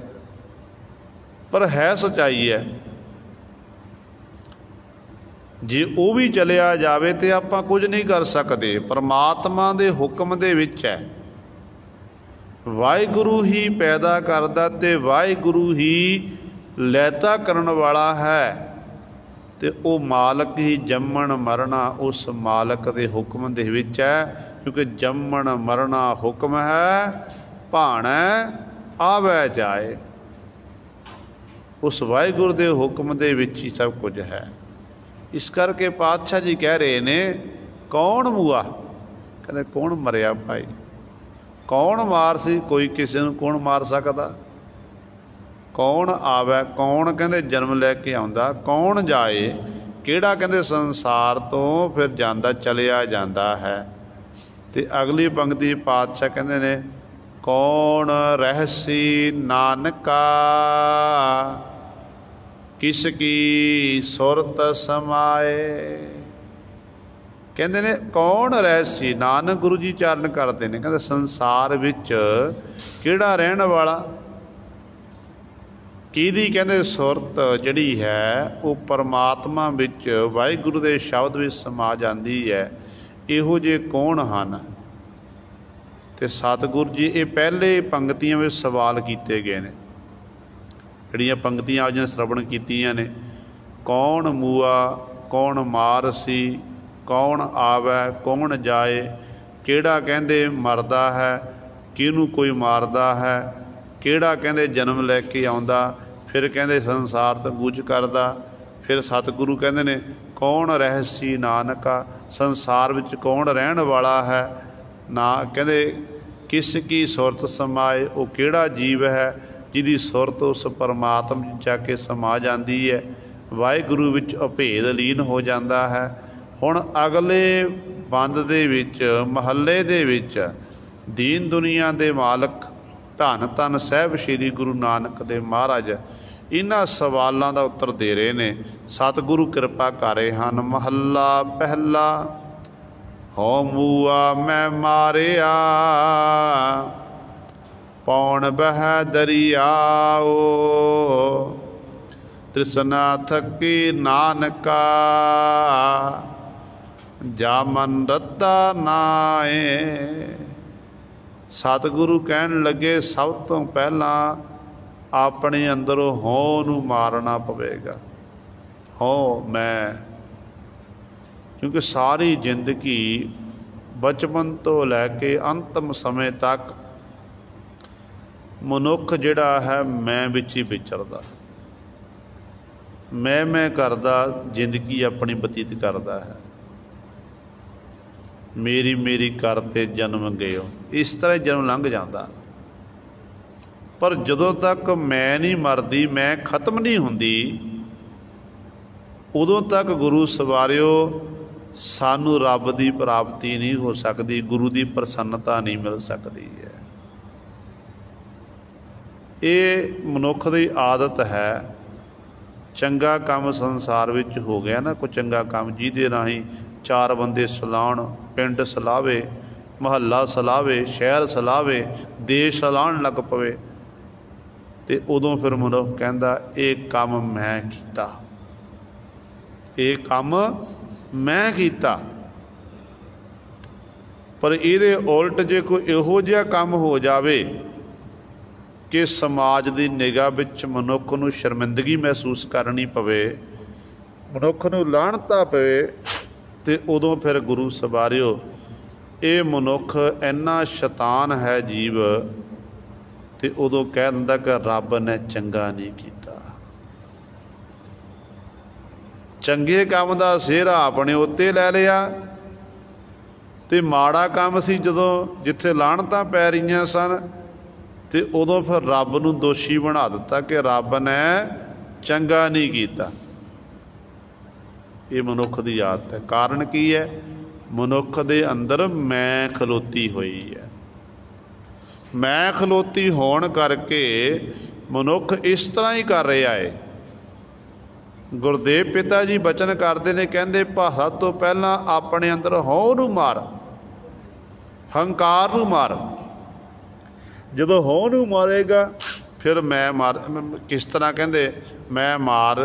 ਪਰ ਹੈ ਸੱਚਾਈ ਹੈ, ਜੇ ਉਹ ਵੀ ਚਲਿਆ ਜਾਵੇ ਤੇ ਆਪਾਂ ਕੁਝ ਨਹੀਂ ਕਰ ਸਕਦੇ। ਪਰਮਾਤਮਾ ਦੇ ਹੁਕਮ ਦੇ ਵਿੱਚ ਹੈ। ਵਾਹਿਗੁਰੂ ਹੀ ਪੈਦਾ ਕਰਦਾ ਤੇ ਵਾਹਿਗੁਰੂ ਹੀ ਲੈਤਾ ਕਰਨ ਵਾਲਾ ਹੈ। तो वो मालक ही जम्मण मरना उस मालक के हुक्म दे विच है, क्योंकि जम्मण मरना हुक्म है, भाणै आवे जाए। उस वाहिगुरू के हुक्म दे विच ही सब कुछ है। इस करके पातशाह जी कह रहे ने कौन मूआ, कहते कौन मरिया भाई, कौन मार सी, कोई किसी नूं कौन मार सकदा। कौन आवे, कौन कहते जन्म लैके आउंदा, कौन जाए, किहड़ा कहते संसार तो फिर जांदा चलिया जांदा है। ते अगली पंक्ति पातशाह कहते ने कौन रहसी नानका किसकी सुरत समाए। कहते ने कौन रहसी, नानक गुरु जी चारण करते हैं, कहते संसार विच किहड़ा रहन वाला, किहदी कहते सुरत जिहड़ी है वो परमात्मा विच वाहिगुरू दे शब्द विच समा जाती है। इहो जे कौन हन। ते सतगुरु जी ये पहले पंक्तियां में सवाल किए गए ने, जिहड़ियां पंक्तियां आज श्रवण कीतियां ने, कौन मूआ, कौन मार सी, कौन आवे, कौन जाए, किहड़ा कहंदे मरदा है, किहनूं कोई मारदा है, किहड़ा कहंदे जन्म लैके आउंदा, फिर कहंदे संसार तो गुज करदा। फिर सतगुरु कहंदे ने कौन रहसी नानका, संसार विच कौन रहन वाला है ना, कहंदे किस की सुरत समाए, वो किहड़ा जीव है जिहदी सुरत उस परमात्मा जाके समा जाती है, वाहिगुरू विच अभेद लीन हो जाता है। हुण अगले बंद दे विच महल्ले दे विच दीन दुनिया दे मालक धन धन साहिब श्री गुरु नानक देव महाराज इन्हां सवालों का उत्तर दे रहे ने। सतगुरु कृपा कर रहे हैं। महला पहला हो मूआ मैं मारिया पौन बह दरियाओ, तृष्णा थकी नानका जामन रत्ता नाए। सतगुरु कहन लगे सब तो पहला अपने अंदरों हों नूं मारना पवेगा। हो मैं, क्योंकि सारी जिंदगी बचपन तो लैके अंतिम समय तक मनुख जिहड़ा है मैं विच ही विचरदा, मैं करदा जिंदगी अपनी बतीत करदा है। मेरी मेरी करते जन्म गयो, इस तरह जन्म लंघ जाता। पर जदों तक मैं नहीं मरदी, मैं खत्म नहीं हुंदी, उदों तक गुरु सवारियो सानू रब की प्राप्ति नहीं हो सकती, गुरु की प्रसन्नता नहीं मिल सकती है। ये मनुख की आदत है। चंगा काम संसार विच हो गया ना, कोई चंगा काम जिहदे राही चार बंदे सलाउण, पिंड सलावे, महल्ला सलावे, शहर सलावे, देश सलाउण लग पवे, ते उदों फिर मनुख कहंदा ये काम मैं कीता, ये काम मैं कीता। पर इहदे उल्ट जे कोई इहो जिहा काम हो जावे कि समाज की निगाह विच मनुख नूं शर्मिंदगी महसूस करनी पवे, मनुख नूं लाहणता पवे, ते उदों फिर गुरु सवारियो ये मनुख इन्ना शैतान है जीव, ते उदों कह दिंदा कि रब ने चंगा नहीं कीता। चंगे काम का सेहरा अपने उत्ते लै लिया, ते माड़ा काम सी जदों जिथे लाहणतां पै रहीआं सन, ते उदों फिर रब नूं दोषी बना दिता कि रब ने चंगा नहीं कीता। ये मनुख की आदत है। कारण की है? मनुख दे अंदर मैं खलोती हुई है। मैं खलोती होण करके मनुख इस तरह ही कर रहा है। गुरदेव पिता जी बचन करते ने, कहते भाषा तो पहला अपने अंदर हों नूं मार, हंकार नूं मार। जदों हों नूं मारेगा फिर मैं मार, किस तरह कहते मैं मार,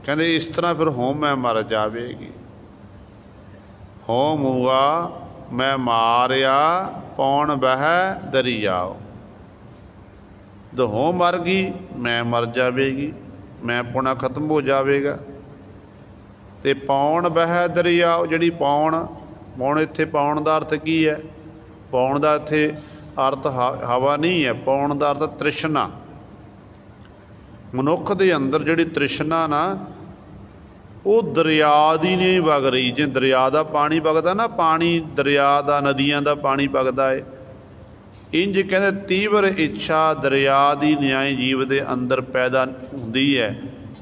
कहते इस तरह फिर हों मैं मर जाएगी। हों मूआ मैं मारिया पौन बह दरियाओ, जो हों मर गई मैं मर जाएगी, मैं पुणा खत्म हो जाएगा। ਤੇ ਪੌਣ ਬਹਿ ਦਰਿਆ, ਜਿਹੜੀ ਪੌਣ ਇੱਥੇ ਪੌਣ ਦਾ ਅਰਥ ਕੀ ਹੈ? ਪੌਣ ਦਾ ਇੱਥੇ ਅਰਥ ਹਵਾ ਨਹੀਂ ਹੈ। ਪੌਣ ਦਾ ਅਰਥ ਤ੍ਰਿਸ਼ਨਾ। ਮਨੁੱਖ ਦੇ ਅੰਦਰ ਜਿਹੜੀ ਤ੍ਰਿਸ਼ਨਾ ਨਾ, ਉਹ ਦਰਿਆ ਦੀ ਨਹੀਂ ਵਗ ਰਹੀ। ਜੇ ਦਰਿਆ ਦਾ ਪਾਣੀ ਵਗਦਾ ਨਾ, ਪਾਣੀ ਦਰਿਆ ਦਾ, ਨਦੀਆਂ ਦਾ ਪਾਣੀ ਵਗਦਾ ਹੈ, ਇੰਝ ਕਹਿੰਦੇ ਤੀਵਰ ਇੱਛਾ ਦਰਿਆ ਦੀ ਨਿਆਏ ਜੀਵ ਦੇ ਅੰਦਰ ਪੈਦਾ ਹੁੰਦੀ ਹੈ।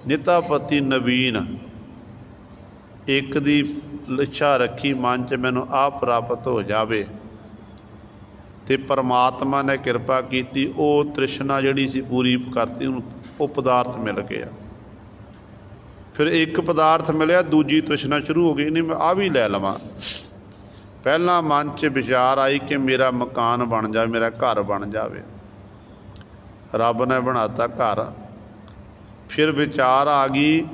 ਨਿਤਾਪਤੀ ਨਵੀਨ, ਇੱਕ ਦੀ ਇੱਛਾ ਰੱਖੀ ਮਨ 'ਚ, ਮੈਨੂੰ ਆਹ ਪ੍ਰਾਪਤ ਹੋ ਜਾਵੇ, ਅਤੇ ਪਰਮਾਤਮਾ ਨੇ ਕਿਰਪਾ ਕੀਤੀ, ਉਹ ਤ੍ਰਿਸ਼ਨਾ ਜਿਹੜੀ ਸੀ ਪੂਰੀ ਕਰਤੀ, ਉਹਨੂੰ ਉਹ ਪਦਾਰਥ ਮਿਲ ਗਿਆ। ਫਿਰ ਇੱਕ ਪਦਾਰਥ ਮਿਲਿਆ, ਦੂਜੀ ਤ੍ਰਿਸ਼ਨਾ ਸ਼ੁਰੂ ਹੋ ਗਈ, ਨਹੀਂ ਮੈਂ ਆਹ ਵੀ ਲੈ ਲਵਾਂ। ਪਹਿਲਾਂ ਮਨ 'ਚ ਵਿਚਾਰ ਆਈ ਕਿ ਮੇਰਾ ਮਕਾਨ ਬਣ ਜਾਵੇ, ਮੇਰਾ ਘਰ ਬਣ ਜਾਵੇ। ਰੱਬ ਨੇ ਬਣਾਤਾ ਘਰ। ਫਿਰ ਵਿਚਾਰ ਆ ਗਈ,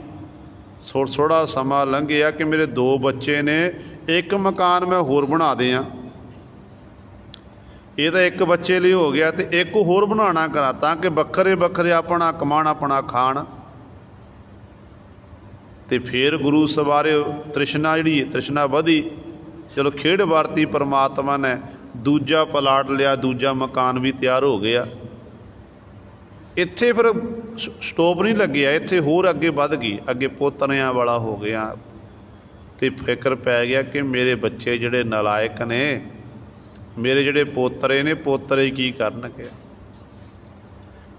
ਥੋੜ੍ਹਾ ਸਮਾਂ ਲੰਘਿਆ ਕਿ ਮੇਰੇ 2 ਬੱਚੇ ਨੇ, ਇੱਕ ਮਕਾਨ ਮੈਂ ਹੋਰ ਬਣਾ ਦਿਆਂ। ਇਹ ਤਾਂ ਇੱਕ ਬੱਚੇ ਲਈ ਹੋ ਗਿਆ, ਅਤੇ ਇੱਕ ਹੋਰ ਬਣਾਉਣਾ ਕਰਾਂ ਤਾਂ ਕਿ ਵੱਖਰੇ ਵੱਖਰੇ ਆਪਣਾ ਕਮਾਉਣ, ਆਪਣਾ ਖਾਣ। ਅਤੇ ਫਿਰ ਗੁਰੂ ਸਵਾਰੇ ਤ੍ਰਿਸ਼ਨਾ ਜਿਹੜੀ ਤ੍ਰਿਸ਼ਨਾ ਵਧੀ। ਚਲੋ ਖੇਡ ਵਰਤੀ ਪਰਮਾਤਮਾ ਨੇ, ਦੂਜਾ ਪਲਾਟ ਲਿਆ, ਦੂਜਾ ਮਕਾਨ ਵੀ ਤਿਆਰ ਹੋ ਗਿਆ। ਇੱਥੇ ਫਿਰ ਸਟੋਪ ਨਹੀਂ ਲੱਗਿਆ, ਇੱਥੇ ਹੋਰ ਅੱਗੇ ਵੱਧ ਗਈ, ਅੱਗੇ ਪੋਤਰਿਆਂ ਵਾਲਾ ਹੋ ਗਿਆ। ਅਤੇ ਫਿਕਰ ਪੈ ਗਿਆ ਕਿ ਮੇਰੇ ਬੱਚੇ ਜਿਹੜੇ ਨਲਾਇਕ ਨੇ, ਮੇਰੇ ਜਿਹੜੇ ਪੋਤਰੇ ਨੇ, ਪੋਤਰੇ ਕੀ ਕਰਨਗੇ?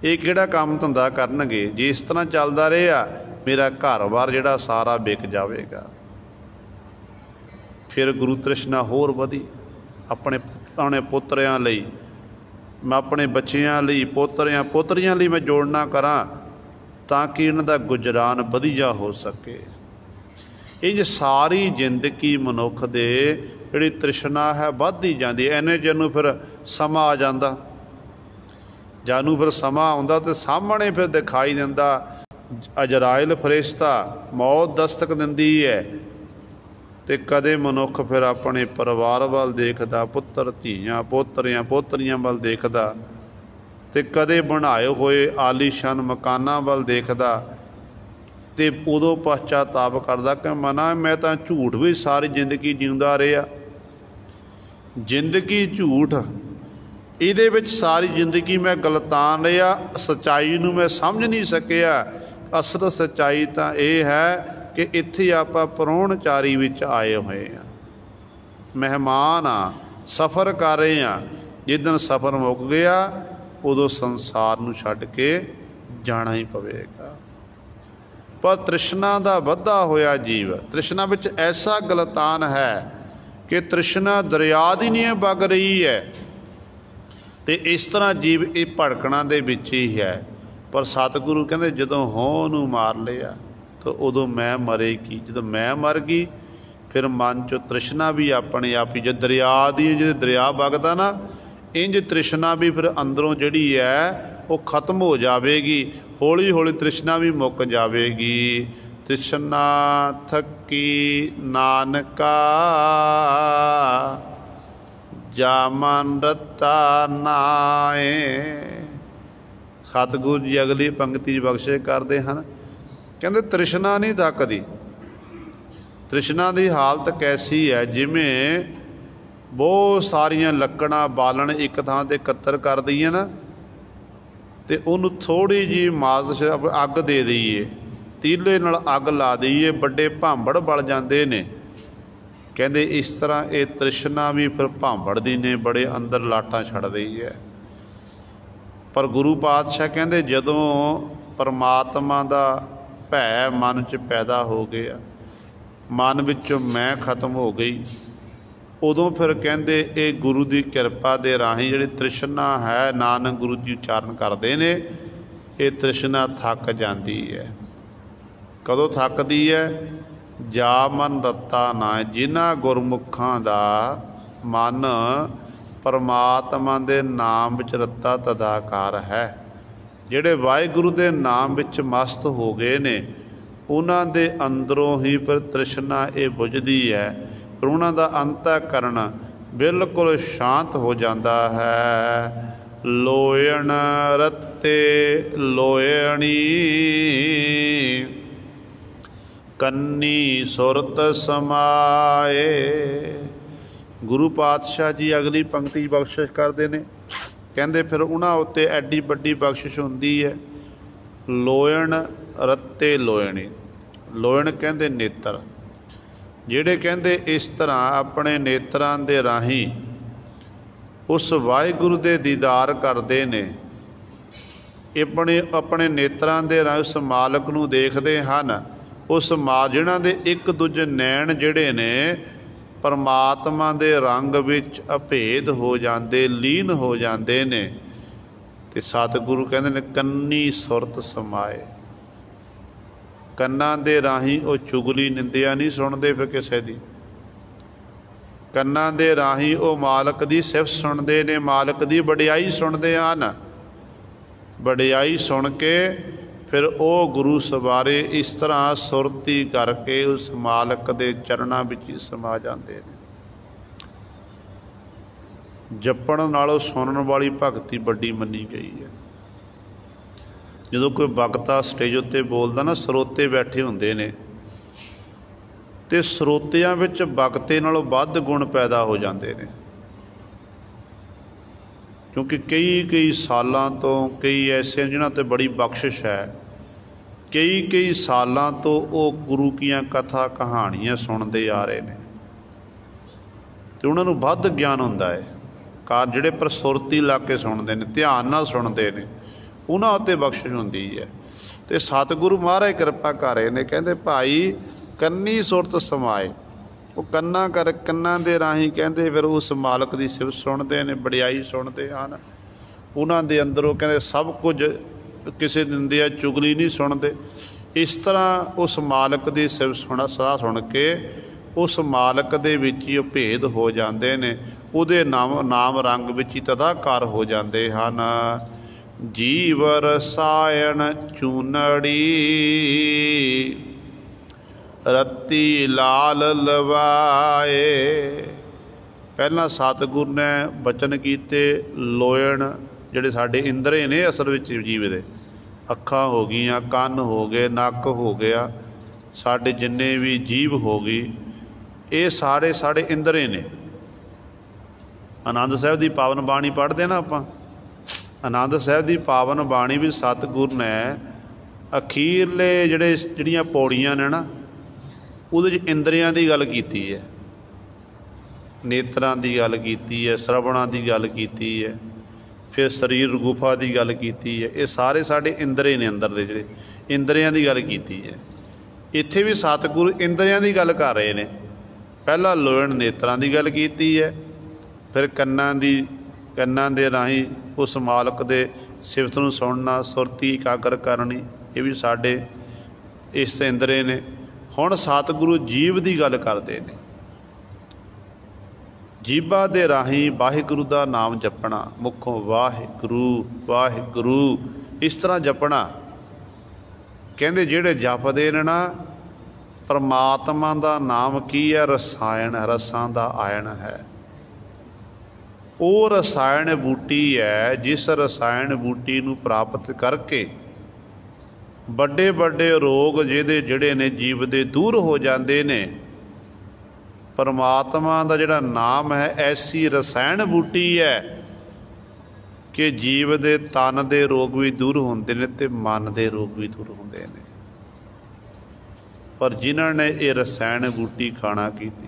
ਇਹ ਕਿਹੜਾ ਕੰਮ ਧੰਦਾ ਕਰਨਗੇ? ਜੇ ਇਸ ਤਰ੍ਹਾਂ ਚੱਲਦਾ ਰਿਹਾ, ਮੇਰਾ ਘਰ-ਬਾਰ ਜਿਹੜਾ ਸਾਰਾ ਵਿਕ ਜਾਵੇਗਾ। ਫਿਰ ਗੁਰੂ ਤ੍ਰਿਸ਼ਨਾ ਹੋਰ ਵਧੀ। ਆਪਣੇ ਪੋਤਰਿਆਂ ਲਈ, ਮੈਂ ਆਪਣੇ ਬੱਚਿਆਂ ਲਈ, ਪੋਤਰੀਆਂ ਲਈ ਮੈਂ ਜੋੜਨਾ ਕਰਾਂ ਤਾਂ ਕਿ ਇਹਨਾਂ ਦਾ ਗੁਜ਼ਰਾਨ ਵਧੀਆ ਹੋ ਸਕੇ। ਇੰਝ ਸਾਰੀ ਜ਼ਿੰਦਗੀ ਮਨੁੱਖ ਦੇ ਜਿਹੜੀ ਤ੍ਰਿਸ਼ਨਾ ਹੈ ਵੱਧਦੀ ਜਾਂਦੀ। ਐਨੇ ਜਿਹਨੂੰ ਫਿਰ ਸਮਾਂ ਆ ਜਾਂਦਾ, ਜਾਨੂੰ ਫਿਰ ਸਮਾਂ ਆਉਂਦਾ ਅਤੇ ਸਾਹਮਣੇ ਫਿਰ ਦਿਖਾਈ ਦਿੰਦਾ ਅਜਰਾਇਲ ਫਰਿਸ਼ਤਾ ਮੌਤ ਦਸਤਕ ਦਿੰਦੀ ਹੈ। ਅਤੇ ਕਦੇ ਮਨੁੱਖ ਫਿਰ ਆਪਣੇ ਪਰਿਵਾਰ ਵੱਲ ਦੇਖਦਾ, ਪੁੱਤਰ ਧੀਆਂ, ਪੋਤਰੀਆਂ ਵੱਲ ਦੇਖਦਾ, ਅਤੇ ਕਦੇ ਬਣਾਏ ਹੋਏ ਆਲੀਸ਼ਾਨ ਮਕਾਨਾਂ ਵੱਲ ਦੇਖਦਾ, ਅਤੇ ਉਦੋਂ ਪਛਤਾਤਾਪ ਕਰਦਾ ਕਿ ਮਨਾ ਮੈਂ ਤਾਂ ਝੂਠ ਵੀ ਸਾਰੀ ਜ਼ਿੰਦਗੀ ਜਿਉਂਦਾ ਰਿਹਾ। ਜ਼ਿੰਦਗੀ ਝੂਠ, ਇਹਦੇ ਵਿੱਚ ਸਾਰੀ ਜ਼ਿੰਦਗੀ ਮੈਂ ਗਲਤਾਨ ਰਿਹਾ, ਸੱਚਾਈ ਨੂੰ ਮੈਂ ਸਮਝ ਨਹੀਂ ਸਕਿਆ। ਅਸਲ ਸੱਚਾਈ ਤਾਂ ਇਹ ਹੈ ਕਿ ਇੱਥੇ ਆਪਾਂ ਪ੍ਰਾਹੁਣਚਾਰੀ ਵਿੱਚ ਆਏ ਹੋਏ ਹਾਂ, ਮਹਿਮਾਨ ਹਾਂ, ਸਫ਼ਰ ਕਰ ਰਹੇ ਹਾਂ। ਜਿੱਦਣ ਸਫ਼ਰ ਮੁੱਕ ਗਿਆ, ਉਦੋਂ ਸੰਸਾਰ ਨੂੰ ਛੱਡ ਕੇ ਜਾਣਾ ਹੀ ਪਵੇਗਾ। ਪਰ ਤ੍ਰਿਸ਼ਨਾ ਦਾ ਵੱਧਾ ਹੋਇਆ ਜੀਵ, ਤ੍ਰਿਸ਼ਨਾ ਵਿੱਚ ਐਸਾ ਗਲਤਾਨ ਹੈ ਕਿ ਤ੍ਰਿਸ਼ਨਾ ਦਰਿਆ ਦੀ ਨਹੀਂ ਵਗ ਰਹੀ ਹੈ, ਅਤੇ ਇਸ ਤਰ੍ਹਾਂ ਜੀਵ ਇਹ ਭੜਕਣਾ ਦੇ ਵਿੱਚ ਹੀ ਹੈ। ਪਰ ਸਤਿਗੁਰੂ ਕਹਿੰਦੇ ਜਦੋਂ ਹੋਂ ਨੂੰ ਮਾਰ ਲਿਆ ਤਾਂ ਉਦੋਂ ਮੈਂ ਮਰੇਗੀ। ਜਦੋਂ ਮੈਂ ਮਰ ਗਈ, ਫਿਰ ਮਨ 'ਚੋਂ ਤ੍ਰਿਸ਼ਨਾ ਵੀ ਆਪਣੇ ਆਪ ਹੀ, ਜੇ ਦਰਿਆ ਦੀ, ਜੇ ਦਰਿਆ ਵਗਦਾ ਨਾ, ਇੰਝ ਤ੍ਰਿਸ਼ਨਾ ਵੀ ਫਿਰ ਅੰਦਰੋਂ ਜਿਹੜੀ ਹੈ ਉਹ ਖਤਮ ਹੋ ਜਾਵੇਗੀ। ਹੌਲੀ ਹੌਲੀ ਤ੍ਰਿਸ਼ਨਾ ਵੀ ਮੁੱਕ ਜਾਵੇਗੀ। ਤ੍ਰਿਸ਼ਨਾ ਥੱਕੀ ਨਾਨਕਾ, ਜਾ ਮਨ ਰਤਾ ਨਾਏ। ਸਤਿਗੁਰੂ ਜੀ ਅਗਲੀ ਪੰਕਤੀ 'ਚ ਬਖਸ਼ਿਸ਼ ਕਰਦੇ ਹਨ, ਕਹਿੰਦੇ ਤ੍ਰਿਸ਼ਨਾ ਨਹੀਂ ਥੱਕਦੀ। ਤ੍ਰਿਸ਼ਨਾ ਦੀ ਹਾਲਤ ਕੈਸੀ ਹੈ? ਜਿਵੇਂ ਬਹੁਤ ਸਾਰੀਆਂ ਲੱਕੜਾਂ ਬਾਲਣ ਇੱਕ ਥਾਂ 'ਤੇ ਇਕੱਤਰ ਕਰ ਦਈਏ ਨਾ, ਅਤੇ ਉਹਨੂੰ ਥੋੜ੍ਹੀ ਜਿਹੀ ਮਾਜ਼ਿਸ਼ ਅੱਗ ਦੇ ਦਈਏ, ਤੀਲੇ ਨਾਲ ਅੱਗ ਲਾ ਦਈਏ, ਵੱਡੇ ਭਾਂਬੜ ਬਲ ਜਾਂਦੇ ਨੇ। ਕਹਿੰਦੇ ਇਸ ਤਰ੍ਹਾਂ ਇਹ ਤ੍ਰਿਸ਼ਨਾ ਵੀ ਫਿਰ ਭਾਂਬੜਦੀ ਨੇ, ਬੜੇ ਅੰਦਰ ਲਾਟਾਂ ਛੱਡਦੀ ਹੈ। ਪਰ ਗੁਰੂ ਪਾਤਸ਼ਾਹ ਕਹਿੰਦੇ ਜਦੋਂ ਪਰਮਾਤਮਾ ਦਾ ਭੈ ਮਨ 'ਚ ਪੈਦਾ ਹੋ ਗਿਆ, ਮਨ ਵਿੱਚੋਂ ਮੈਂ ਖਤਮ ਹੋ ਗਈ, ਉਦੋਂ ਫਿਰ ਕਹਿੰਦੇ ਇਹ ਗੁਰੂ ਦੀ ਕਿਰਪਾ ਦੇ ਰਾਹੀਂ ਜਿਹੜੀ ਤ੍ਰਿਸ਼ਨਾ ਹੈ, ਨਾਨਕ ਗੁਰੂ ਜੀ ਉਚਾਰਨ ਕਰਦੇ ਨੇ, ਇਹ ਤ੍ਰਿਸ਼ਨਾ ਥੱਕ ਜਾਂਦੀ ਹੈ। ਕਦੋਂ ਥੱਕਦੀ ਹੈ? ਜਾ ਮਨ ਰੱਤਾ ਨਾ, ਜਿਨ੍ਹਾਂ ਗੁਰਮੁਖਾਂ ਦਾ ਮਨ ਪਰਮਾਤਮਾ ਦੇ ਨਾਮ ਵਿੱਚ ਰੱਤਾ ਤਦਾਕਾਰ ਹੈ, ਜਿਹੜੇ ਵਾਹਿਗੁਰੂ ਦੇ ਨਾਮ ਵਿੱਚ ਮਸਤ ਹੋ ਗਏ ਨੇ, ਉਹਨਾਂ ਦੇ ਅੰਦਰੋਂ ਹੀ ਫਿਰ ਤ੍ਰਿਸ਼ਨਾ ਇਹ ਬੁਝਦੀ ਹੈ। ਫਿਰ ਉਹਨਾਂ ਦਾ ਅੰਤःਕਰਣ ਬਿਲਕੁਲ ਸ਼ਾਂਤ ਹੋ ਜਾਂਦਾ ਹੈ। ਲੋਇਣ ਰੱਤੇ ਲੋਇਣੀ, ਕੰਨੀ ਸੁਰਤ ਸਮਾਏ। ਗੁਰੂ ਪਾਤਸ਼ਾਹ ਜੀ ਅਗਲੀ ਪੰਕਤੀ ਬਖਸ਼ਿਸ਼ ਕਰਦੇ ਨੇ, ਕਹਿੰਦੇ ਫਿਰ ਉਹਨਾਂ ਉੱਤੇ ਐਡੀ ਵੱਡੀ ਬਖਸ਼ਿਸ਼ ਹੁੰਦੀ ਹੈ। ਲੋਇਣ ਰੱਤੇ ਲੋਇਣੀ, ਲੋਇਣ ਕਹਿੰਦੇ ਨੇਤਰ, ਜਿਹੜੇ ਕਹਿੰਦੇ ਇਸ ਤਰ੍ਹਾਂ ਆਪਣੇ ਨੇਤਰਾਂ ਦੇ ਰਾਹੀਂ ਉਸ ਵਾਹਿਗੁਰੂ ਦੇ ਦੀਦਾਰ ਕਰਦੇ ਨੇ, ਆਪਣੇ ਨੇਤਰਾਂ ਦੇ ਰਾਹੀਂ ਉਸ ਮਾਲਕ ਨੂੰ ਦੇਖਦੇ ਹਨ। ਉਸ ਜਿਨ੍ਹਾਂ ਦੇ ਇੱਕ ਦੂਜੇ ਨੈਣ ਜਿਹੜੇ ਨੇ ਪਰਮਾਤਮਾ ਦੇ ਰੰਗ ਵਿੱਚ ਅਭੇਦ ਹੋ ਜਾਂਦੇ, ਲੀਨ ਹੋ ਜਾਂਦੇ ਨੇ। ਅਤੇ ਸਤਿਗੁਰੂ ਕਹਿੰਦੇ ਨੇ ਕੰਨੀ ਸੁਰਤ ਸਮਾਏ। ਕੰਨਾਂ ਦੇ ਰਾਹੀਂ ਉਹ ਚੁਗਲੀ ਨਿੰਦਿਆ ਨਹੀਂ ਸੁਣਦੇ ਫਿਰ ਕਿਸੇ ਦੀ, ਕੰਨਾਂ ਦੇ ਰਾਹੀਂ ਉਹ ਮਾਲਕ ਦੀ ਸਿਫਤ ਸੁਣਦੇ ਨੇ, ਮਾਲਕ ਦੀ ਵਡਿਆਈ ਸੁਣਦੇ ਹਨ। ਵਡਿਆਈ ਸੁਣ ਕੇ ਫਿਰ ਉਹ ਗੁਰੂ ਸਵਾਰੇ ਇਸ ਤਰ੍ਹਾਂ ਸੁਰਤੀ ਕਰਕੇ ਉਸ ਮਾਲਕ ਦੇ ਚਰਨਾਂ ਵਿੱਚ ਹੀ ਸਮਾ ਜਾਂਦੇ ਨੇ। ਜਪਣ ਨਾਲੋਂ ਸੁਣਨ ਵਾਲੀ ਭਗਤੀ ਵੱਡੀ ਮੰਨੀ ਗਈ ਹੈ। ਜਦੋਂ ਕੋਈ ਵਕਤਾ ਸਟੇਜ ਉੱਤੇ ਬੋਲਦਾ ਨਾ, ਸਰੋਤੇ ਬੈਠੇ ਹੁੰਦੇ ਨੇ, ਅਤੇ ਸਰੋਤਿਆਂ ਵਿੱਚ ਵਕਤੇ ਨਾਲੋਂ ਵੱਧ ਗੁਣ ਪੈਦਾ ਹੋ ਜਾਂਦੇ ਨੇ। ਕਿਉਂਕਿ ਕਈ ਸਾਲਾਂ ਤੋਂ ਕਈ ਐਸੇ ਜਿਨ੍ਹਾਂ 'ਤੇ ਬੜੀ ਬਖਸ਼ਿਸ਼ ਹੈ, ਕਈ ਸਾਲਾਂ ਤੋਂ ਉਹ ਗੁਰੂ ਕੀਆਂ ਕਥਾ ਕਹਾਣੀਆਂ ਸੁਣਦੇ ਆ ਰਹੇ ਨੇ, ਅਤੇ ਉਹਨਾਂ ਨੂੰ ਵੱਧ ਗਿਆਨ ਹੁੰਦਾ ਹੈ। ਜਿਹੜੇ ਪ੍ਰਸੁਰਤੀ ਲਾ ਕੇ ਸੁਣਦੇ ਨੇ, ਧਿਆਨ ਨਾਲ ਸੁਣਦੇ ਨੇ, ਉਹਨਾਂ ਉੱਤੇ ਬਖਸ਼ਿਸ਼ ਹੁੰਦੀ ਹੈ। ਅਤੇ ਸਤਿਗੁਰੂ ਮਹਾਰਾਜ ਕਿਰਪਾ ਕਰ ਰਹੇ ਨੇ, ਕਹਿੰਦੇ ਭਾਈ ਕੰਨੀ ਸੁਰਤ ਸਮਾਏ। ਉਹ ਕੰਨਾਂ ਦੇ ਰਾਹੀਂ ਕਹਿੰਦੇ ਫਿਰ ਉਸ ਮਾਲਕ ਦੀ ਸਿਫਤ ਸੁਣਦੇ ਨੇ, ਵਡਿਆਈ ਸੁਣਦੇ ਹਨ। ਉਹਨਾਂ ਦੇ ਅੰਦਰੋਂ ਕਹਿੰਦੇ ਸਭ ਕੁਝ, ਕਿਸੇ ਦਿਨ ਦੀ ਚੁਗਲੀ ਨਹੀਂ ਸੁਣਦੇ। ਇਸ ਤਰ੍ਹਾਂ ਉਸ ਮਾਲਕ ਦੀ ਸਿਫਤ ਸਲਾਹ ਸੁਣ ਕੇ ਉਸ ਮਾਲਕ ਦੇ ਵਿੱਚ ਹੀ ਉਹ ਭੇਦ ਹੋ ਜਾਂਦੇ ਨੇ, ਉਹਦੇ ਨਾਮ ਰੰਗ ਵਿੱਚ ਹੀ ਤਦਾਕਾਰ ਹੋ ਜਾਂਦੇ ਹਨ। ਜੀਵ ਰਸਾਇਣ ਚੂਨੜੀ ਰੱਤੀ ਲਾਲ ਲਵਾਏ। ਪਹਿਲਾਂ ਸਤਿਗੁਰ ਨੇ ਬਚਨ ਕੀਤੇ ਲੋਇਣ, ਜਿਹੜੇ ਸਾਡੇ ਇੰਦਰੇ ਨੇ ਅਸਲ ਵਿੱਚ ਜੀਵ ਦੇ, ਅੱਖਾਂ ਹੋ ਗਈਆਂ, ਕੰਨ ਹੋ ਗਏ, ਨੱਕ ਹੋ ਗਿਆ, ਸਾਡੇ ਜਿੰਨੇ ਵੀ ਜੀਵ ਹੋ ਗਈ, ਇਹ ਸਾਰੇ ਸਾਡੇ ਇੰਦਰੇ ਨੇ। ਆਨੰਦ ਸਾਹਿਬ ਦੀ ਪਾਵਨ ਬਾਣੀ ਪੜ੍ਹਦੇ ਨਾ ਆਪਾਂ, ਆਨੰਦ ਸਾਹਿਬ ਦੀ ਪਾਵਨ ਬਾਣੀ ਵੀ ਸਤਿਗੁਰ ਨੇ ਅਖੀਰਲੇ ਜਿਹੜੀਆਂ ਪੌੜੀਆਂ ਨੇ ਨਾ, ਉਹਦੇ 'ਚ ਇੰਦਰੀਆਂ ਦੀ ਗੱਲ ਕੀਤੀ ਹੈ, ਨੇਤਰਾਂ ਦੀ ਗੱਲ ਕੀਤੀ ਹੈ, ਸਰਵਣਾਂ ਦੀ ਗੱਲ ਕੀਤੀ ਹੈ, ਫਿਰ ਸਰੀਰ ਗੁਫਾ ਦੀ ਗੱਲ ਕੀਤੀ ਹੈ। ਇਹ ਸਾਰੇ ਸਾਡੇ ਇੰਦਰੇ ਨੇ, ਅੰਦਰ ਦੇ ਜਿਹੜੇ ਇੰਦਰੀਆਂ ਦੀ ਗੱਲ ਕੀਤੀ ਹੈ। ਇੱਥੇ ਵੀ ਸਤਿਗੁਰੂ ਇੰਦਰੀਆਂ ਦੀ ਗੱਲ ਕਰ ਰਹੇ ਨੇ। ਪਹਿਲਾਂ ਲੋਇਣ ਨੇਤਰਾਂ ਦੀ ਗੱਲ ਕੀਤੀ ਹੈ, ਫਿਰ ਕੰਨਾਂ ਦੇ ਰਾਹੀਂ ਉਸ ਮਾਲਕ ਦੇ ਸਿਫਤ ਨੂੰ ਸੁਣਨਾ, ਸੁਰਤੀ ਇਕਾਗਰ ਕਰਨੀ, ਇਹ ਵੀ ਸਾਡੇ ਇਸ ਇੰਦਰੇ ਨੇ। ਹੁਣ ਸਤਿਗੁਰੂ ਜੀਵ ਦੀ ਗੱਲ ਕਰਦੇ ਨੇ। ਜੀਭਾਂ ਦੇ ਰਾਹੀਂ ਵਾਹਿਗੁਰੂ ਦਾ ਨਾਮ ਜਪਣਾ, ਮੁੱਖੋਂ ਵਾਹਿਗੁਰੂ ਵਾਹਿਗੁਰੂ ਇਸ ਤਰ੍ਹਾਂ ਜਪਣਾ। ਕਹਿੰਦੇ ਜਿਹੜੇ ਜਪਦੇ ਨੇ ਨਾ, ਪਰਮਾਤਮਾ ਦਾ ਨਾਮ ਕੀ ਹੈ? ਰਸਾਇਣ, ਰਸਾਂ ਦਾ ਆਇਣ ਹੈ। ਉਹ ਰਸਾਇਣ ਬੂਟੀ ਹੈ, ਜਿਸ ਰਸਾਇਣ ਬੂਟੀ ਨੂੰ ਪ੍ਰਾਪਤ ਕਰਕੇ ਵੱਡੇ ਵੱਡੇ ਰੋਗ ਜਿਹੜੇ ਨੇ ਜੀਵ ਦੇ ਦੂਰ ਹੋ ਜਾਂਦੇ ਨੇ। ਪਰਮਾਤਮਾ ਦਾ ਜਿਹੜਾ ਨਾਮ ਹੈ ਐਸੀ ਰਸਾਇਣ ਬੂਟੀ ਹੈ ਕਿ ਜੀਵ ਦੇ ਤਨ ਦੇ ਰੋਗ ਵੀ ਦੂਰ ਹੁੰਦੇ ਨੇ ਅਤੇ ਮਨ ਦੇ ਰੋਗ ਵੀ ਦੂਰ ਹੁੰਦੇ ਨੇ। ਪਰ ਜਿਨ੍ਹਾਂ ਨੇ ਇਹ ਰਸਾਇਣ ਬੂਟੀ ਖਾਣਾ ਕੀਤੀ,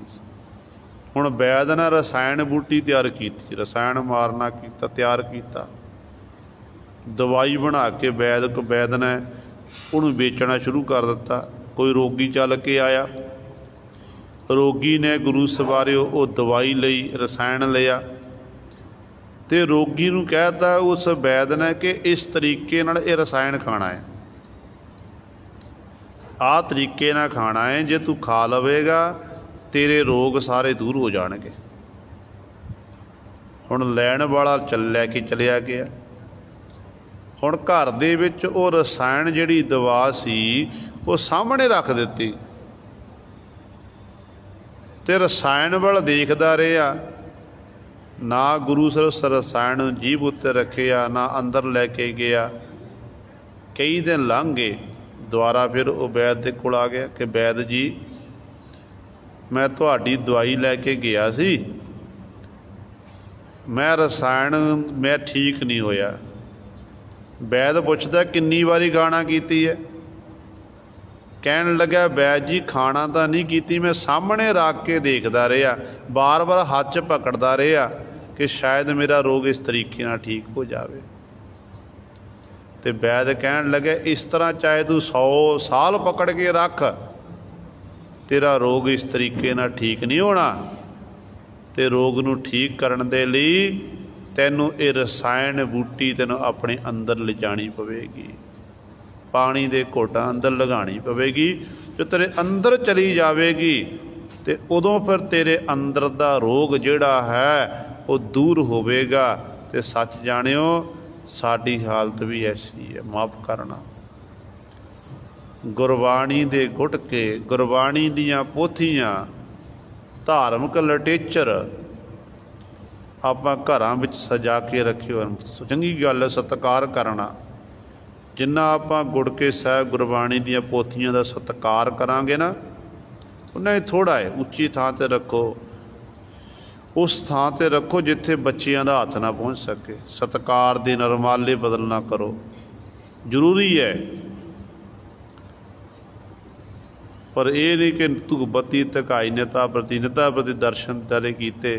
ਹੁਣ ਵੈਦ ਨੇ ਰਸਾਇਣ ਬੂਟੀ ਤਿਆਰ ਕੀਤੀ, ਰਸਾਇਣ ਮਾਰਨਾ ਕੀਤਾ, ਤਿਆਰ ਕੀਤਾ, ਦਵਾਈ ਬਣਾ ਕੇ ਵੈਦ ਨੇ ਉਹਨੂੰ ਵੇਚਣਾ ਸ਼ੁਰੂ ਕਰ ਦਿੱਤਾ। ਕੋਈ ਰੋਗੀ ਚੱਲ ਕੇ ਆਇਆ, ਰੋਗੀ ਨੇ ਗੁਰੂ ਸਵਾਰਿਓ ਉਹ ਦਵਾਈ ਲਈ, ਰਸਾਇਣ ਲਿਆ, ਅਤੇ ਰੋਗੀ ਨੂੰ ਕਹਿ ਤਾ ਉਸ ਵੈਦ ਨੇ ਕਿ ਇਸ ਤਰੀਕੇ ਨਾਲ ਇਹ ਰਸਾਇਣ ਖਾਣਾ ਹੈ, ਆਹ ਤਰੀਕੇ ਨਾਲ ਖਾਣਾ ਹੈ, ਜੇ ਤੂੰ ਖਾ ਲਵੇਗਾ ਤੇਰੇ ਰੋਗ ਸਾਰੇ ਦੂਰ ਹੋ ਜਾਣਗੇ। ਹੁਣ ਲੈਣ ਵਾਲਾ ਲੈ ਕੇ ਚਲਿਆ ਗਿਆ। ਹੁਣ ਘਰ ਦੇ ਵਿੱਚ ਉਹ ਰਸਾਇਣ ਜਿਹੜੀ ਦਵਾ ਸੀ ਉਹ ਸਾਹਮਣੇ ਰੱਖ ਦਿੱਤੀ, ਅਤੇ ਰਸਾਇਣ ਵੱਲ ਦੇਖਦਾ ਰਿਹਾ। ਨਾ ਗੁਰੂ ਸਰ ਉਸ ਰਸਾਇਣ ਨੂੰ ਜੀਭ ਉੱਤੇ ਰੱਖਿਆ, ਨਾ ਅੰਦਰ ਲੈ ਕੇ ਗਿਆ। ਕਈ ਦਿਨ ਲੰਘ ਗਏ, ਦੁਬਾਰਾ ਫਿਰ ਉਹ ਵੈਦ ਦੇ ਕੋਲ ਆ ਗਿਆ ਕਿ ਵੈਦ ਜੀ ਮੈਂ ਤੁਹਾਡੀ ਦਵਾਈ ਲੈ ਕੇ ਗਿਆ ਸੀ, मैं रसायन मैं ठीक नहीं होया। वैद पुछदा किन्नी वारी गाना कीती है? कहन लगा वैद जी खाना तो नहीं कीती, मैं सामने रख के देखदा रहा, बार बार हाथ च पकड़दा रहा कि शायद मेरा रोग इस तरीके नाल ठीक हो जाए। तो वैद कहन लगे इस तरह चाहे तू 100 साल पकड़ के रख, तेरा रोग इस तरीके नाल ठीक नहीं होना। तो रोग नूं ठीक करन दे लई तैनूं ये रसायन बूटी तैनूं अपने अंदर ले जानी पवेगी, पानी दे घोटां अंदर लगानी पवेगी। जो तेरे अंदर चली जाएगी तो उदों फिर तेरे अंदर दा रोग जिहड़ा है वो दूर होवेगा। तो सच जाणिओ साडी हालत भी ऐसी है, माफ़ करना। गुरबाणी दे गुटके, गुरबाणी दीयां पोथियां, धार्मिक लिटरेचर आपां घरां विच सजा के रखिओ। चंगी गल है सत्कार करना। जिन्ना आपां गुड़के साहिब गुरबाणी दीयां पोथियां दा सत्कार करांगे ना, उन्ना ही थोड़ा है। उच्ची थां ते रखो, उस थां ते रखो जिथे बच्चियां दा हत्थ ना पहुँच सके। सत्कार दे नरमाले बदल ना करो, जरूरी है। पर यह नहीं कि धुगबत्ती धकाई निता प्रति दर्शन तरे कीते,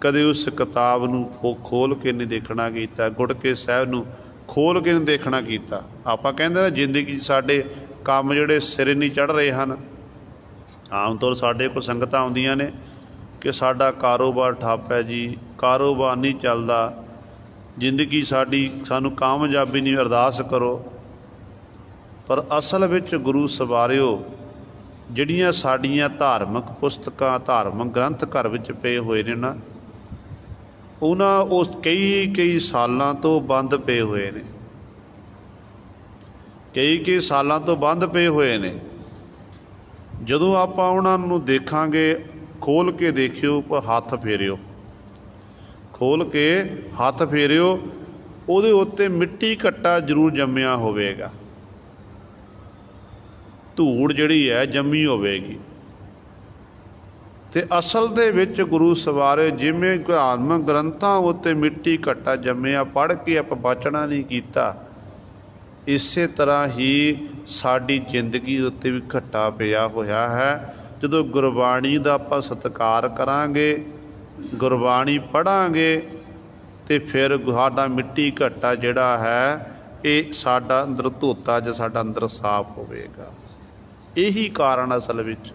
कदे उस किताब नूं खोल के नहीं देखना कीता, गुड़के साहिब नूं खोल के नहीं देखना कीता। आपां कहंदे ना जिंदगी साडे काम जिहड़े सिर नहीं चढ़ रहे हैं। आम तौर साडे कोल संगतां आउंदियां ने कि साडा कारोबार ठप्प है जी, कारोबार नहीं चलदा, जिंदगी साडी सानूं कामयाबी नहीं, अरदास करो। पर असल विच गुरु सवारिओ ਜਿਹੜੀਆਂ ਸਾਡੀਆਂ ਧਾਰਮਿਕ ਪੁਸਤਕਾਂ, ਧਾਰਮਿਕ ਗ੍ਰੰਥ ਘਰ ਵਿੱਚ ਪਏ ਹੋਏ ਨੇ ਨਾ, ਉਹਨਾਂ ਉਸ ਕਈ ਸਾਲਾਂ ਤੋਂ ਬੰਦ ਪਏ ਹੋਏ ਨੇ, ਕਈ ਸਾਲਾਂ ਤੋਂ ਬੰਦ ਪਏ ਹੋਏ ਨੇ। ਜਦੋਂ ਆਪਾਂ ਉਹਨਾਂ ਨੂੰ ਦੇਖਾਂਗੇ, ਖੋਲ ਕੇ ਦੇਖਿਓ, ਹੱਥ ਫੇਰਿਓ, ਖੋਲ ਕੇ ਹੱਥ ਫੇਰਿਓ, ਉਹਦੇ ਉੱਤੇ ਮਿੱਟੀ ਘੱਟਾ ਜ਼ਰੂਰ ਜੰਮਿਆ ਹੋਵੇਗਾ, ਧੂੜ ਜਿਹੜੀ ਹੈ ਜੰਮੀ ਹੋਵੇਗੀ। ਤੇ ਅਸਲ ਦੇ ਵਿੱਚ ਗੁਰੂ ਸਵਾਰੇ ਜਿਵੇਂ ਧਾਰਮਿਕ ਗ੍ਰੰਥਾਂ ਉੱਤੇ ਮਿੱਟੀ ਘੱਟਾ ਜੰਮਿਆ, ਪੜ੍ਹ ਕੇ ਆਪਾਂ ਬਚਣਾ ਨਹੀਂ ਕੀਤਾ, ਇਸੇ ਤਰ੍ਹਾਂ ਹੀ ਸਾਡੀ ਜ਼ਿੰਦਗੀ ਉੱਤੇ ਵੀ ਘੱਟਾ ਪਿਆ ਹੋਇਆ ਹੈ। ਜਦੋਂ ਗੁਰਬਾਣੀ ਦਾ ਆਪਾਂ ਸਤਿਕਾਰ ਕਰਾਂਗੇ, ਗੁਰਬਾਣੀ ਪੜ੍ਹਾਂਗੇ, ਤੇ ਫਿਰ ਸਾਡਾ ਮਿੱਟੀ ਘੱਟਾ ਜਿਹੜਾ ਹੈ ਇਹ ਸਾਡਾ ਅੰਦਰ ਧੋਤਾ ਜਾਂ ਸਾਡਾ ਅੰਦਰ ਸਾਫ਼ ਹੋਵੇਗਾ। यही कारण असल विच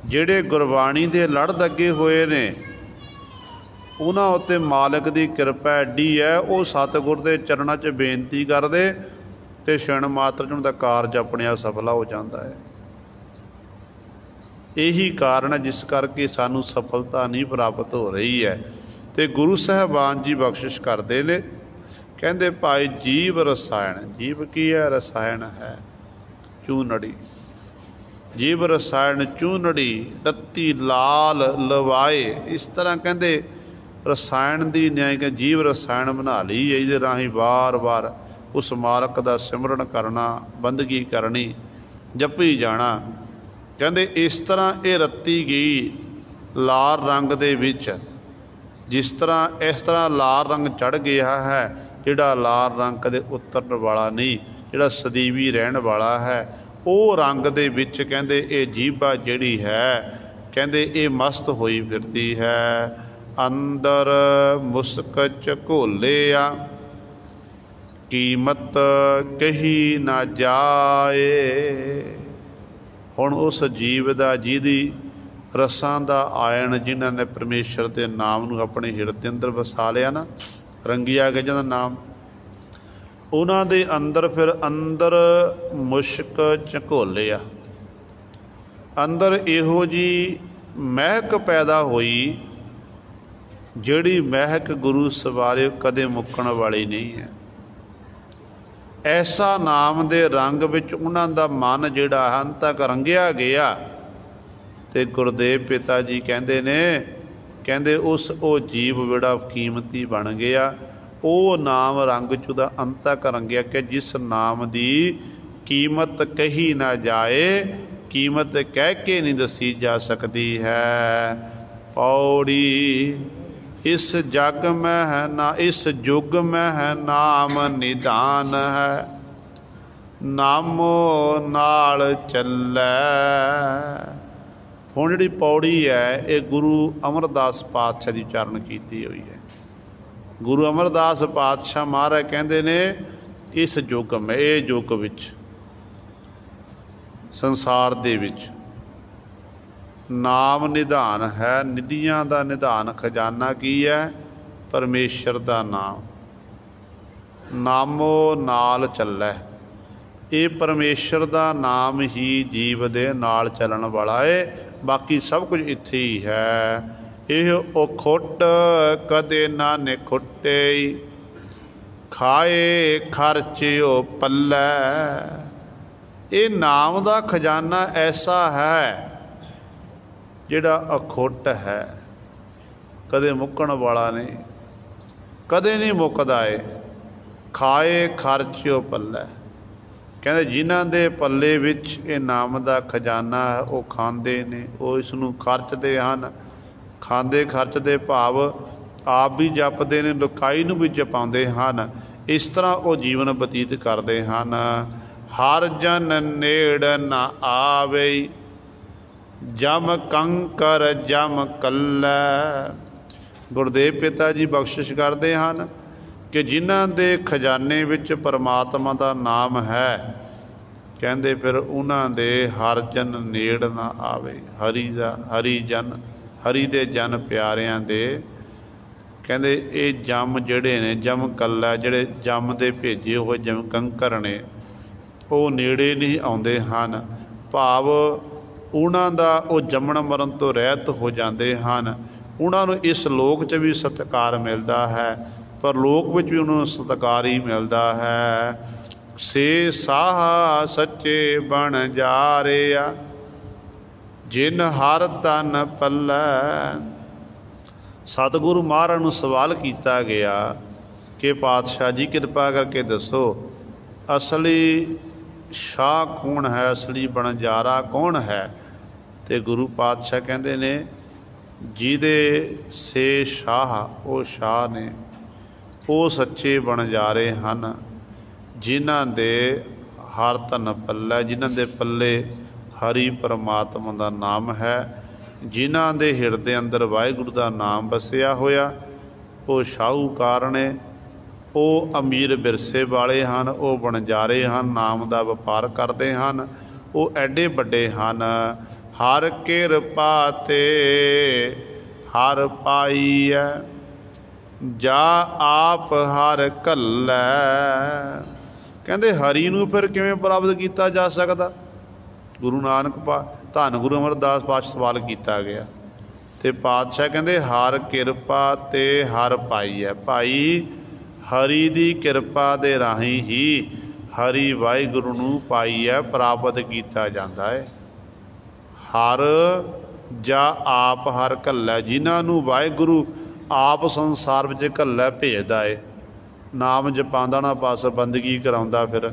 जिहड़े गुरबाणी दे लड़ लगे हुए ने उन्हां उत्ते मालिक दी किरपा एड्डी है, वो सतगुर दे चरणां 'च बेनती करदे ते क्षण मात्र 'च उन्हां दा कारज अपने आप सफल हो जाता है। यही कारण है जिस करके सानू सफलता नहीं प्राप्त हो रही है। तो गुरु साहिबान जी बख्शिश करते ने, कहते भाई जीव रसायन, जीव की है? रसायन है चूनड़ी, जीव रसायन चूनड़ी, रत्ती लाल लवाए। इस तरह कहते रसायन की न्याय के जीव रसायन बना ली, ये राही बार बार उस मालक का सिमरन करना, बंदगी करनी, जपी जाना। कहते इस तरह ये रत्ती गई लाल रंग दे विच, जिस तरह इस तरह लाल रंग चढ़ गया है, जिहड़ा लाल रंग कदे उतरन वाला नहीं, जिहड़ा सਦੀवी रहन वाला है, वो रंग दे विच कहंदे ये जीभा जिहड़ी है, कहंदे ये मस्त होई फिरदी है। अंदर मुस्क झकोलिया, कीमत कही ना जाए। हुण उस जीव दा जिहदी रसां दा आयन, जिन्हां ने परमेश्वर के नाम नूं अपने हिरदे अंदर वसा लिया ना, रंगिया गजां दा नाम, उन्हां दे अंदर फिर अंदर मुश्क झकोलिया, अंदर इहो जी महक पैदा हुई, जिहड़ी महक गुरु सवारे कदे मुक्कण वाली नहीं है। ऐसा नाम दे रंग विच उन्हां दा मन जिहड़ा हन तक रंगिया गया। ते गुरदेव पिता जी कहंदे ने, कहंदे उस ओ जीव बड़ा कीमती बन गया, वो नाम रंग चुदा अंत तक रंगिया कि जिस नाम की कीमत कही ना जाए, कीमत कह के नहीं दसी जा सकती है। पौड़ी इस जग में है ना, इस युग में है नाम निदान है, नामो नाल चलै। हुण जिहड़ी पौड़ी है ये गुरु अमरदास पातशाह की उचारण की हुई है। गुरु अमरदास पातशाह महाराज कहते ने इस युग में, ये युग विच, संसार दे विच नाम निधान है। निधियां दा निधान खजाना की है? परमेश्वर दा नाम। नामो नाल चलै, ये परमेश्वर दा नाम ही जीव दे नाल चलन वाला है। बाकी सब कुछ इत्थे ही है। यह उखुट कदे ना निखुटे, खाए खर्चिओ पल्लै। ये नाम दा खजाना ऐसा है जिहड़ा अखुट है, कदे मुक्कण वाला नहीं, कदे नहीं मुकदा है। खाए खर्चिओ पल्लै, कहते जिन्हां दे पल्ले विच ये नाम दा खजाना है, वो खांदे ने, वो इसनूं खर्चदे हन। खांदे खर्चदे भाव आप भी जपदे ने, लुकाई नूं भी जपाउंदे हन। इस तरह वो जीवन बतीत करते हैं। हर जन नेड़ न आवे, जम कंकर जम कल्लै। गुरदेव पिता जी बख्शिश करते हैं कि जिन्हां दे खजाने विच परमात्मा दा नाम है, कहते फिर उन्हां दे हर जन नेड़ ना आवे। हरि दा, हरि जन, हरि दे जन प्यारियां दे, कहते ये जम जिहड़े ने, जम कल्ला जिहड़े जम दे भेजे हुए जम कंकर ने, वो नेड़े नहीं आउंदे हन। भाव उन्हां दा वो जमण मरण तो रहत हो जाते हैं। उन्हां नूं इस लोक च भी सत्कार मिलता है, पर लोक विच भी उन्होंने सत्कार ही मिलता है। से साह सच्चे बन जा रिया, जिन हर तन पल्लै। सतगुरु महाराज नूं सवाल किया गया कि पातशाह जी कृपा करके दसो असली शाह कौन है, असली बनजारा कौन है? तो गुरु पातशाह कहते ने जिहदे से शाह, वो शाह ने, वो सच्चे बनजारे हैं जिन्हां दे हर धन पल्लै, जिन्हां दे पल्ले हरि परमात्मा का नाम है, जिन्हां दे हिरदे अंदर वाहिगुरू का नाम बसिया होया, वो शाहूकार ने, वो अमीर विरसे वाले हैं, वो बनजारे हैं, नाम का व्यापार करते हैं, वो एडे वड्डे हैं। हर किरपा ते हर पाई है, जा आप हर घल्लै। कहते हरि नूं फिर किवें प्राप्त किया जा सकता? गुरु नानक धन गुरु अमरदास पातशाह सवाल किया गया तो पातशाह कहते हर किरपा ते हर पाई है। भाई हरि दी किरपा दे राही ही हरि वाहिगुरू नूं पाई है, प्राप्त किया जाता है। हर जा आप हर घल्लै, जिन्हां नूं वाहिगुरू आप संसार में घल्लै भेजदा है। नाम जपांदा ना बस बंदगी कराउंदा, फिर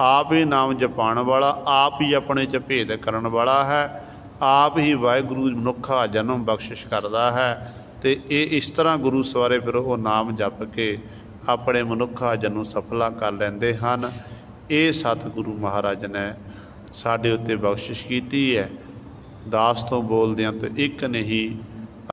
आप ही नाम जपाण वाला, आप ही अपने च भेद करन वाला है, आप ही वाहिगुरू मनुखा जन्म बख्शिश करता है। तो ये इस तरह गुरु सवारे फिर वो नाम जप के अपने मनुखा जन्म सफला कर लेंदे हन। ये सतगुरु महाराज ने साडे उत्ते बख्शिश की है। दास तो बोलदियां तो एक नहीं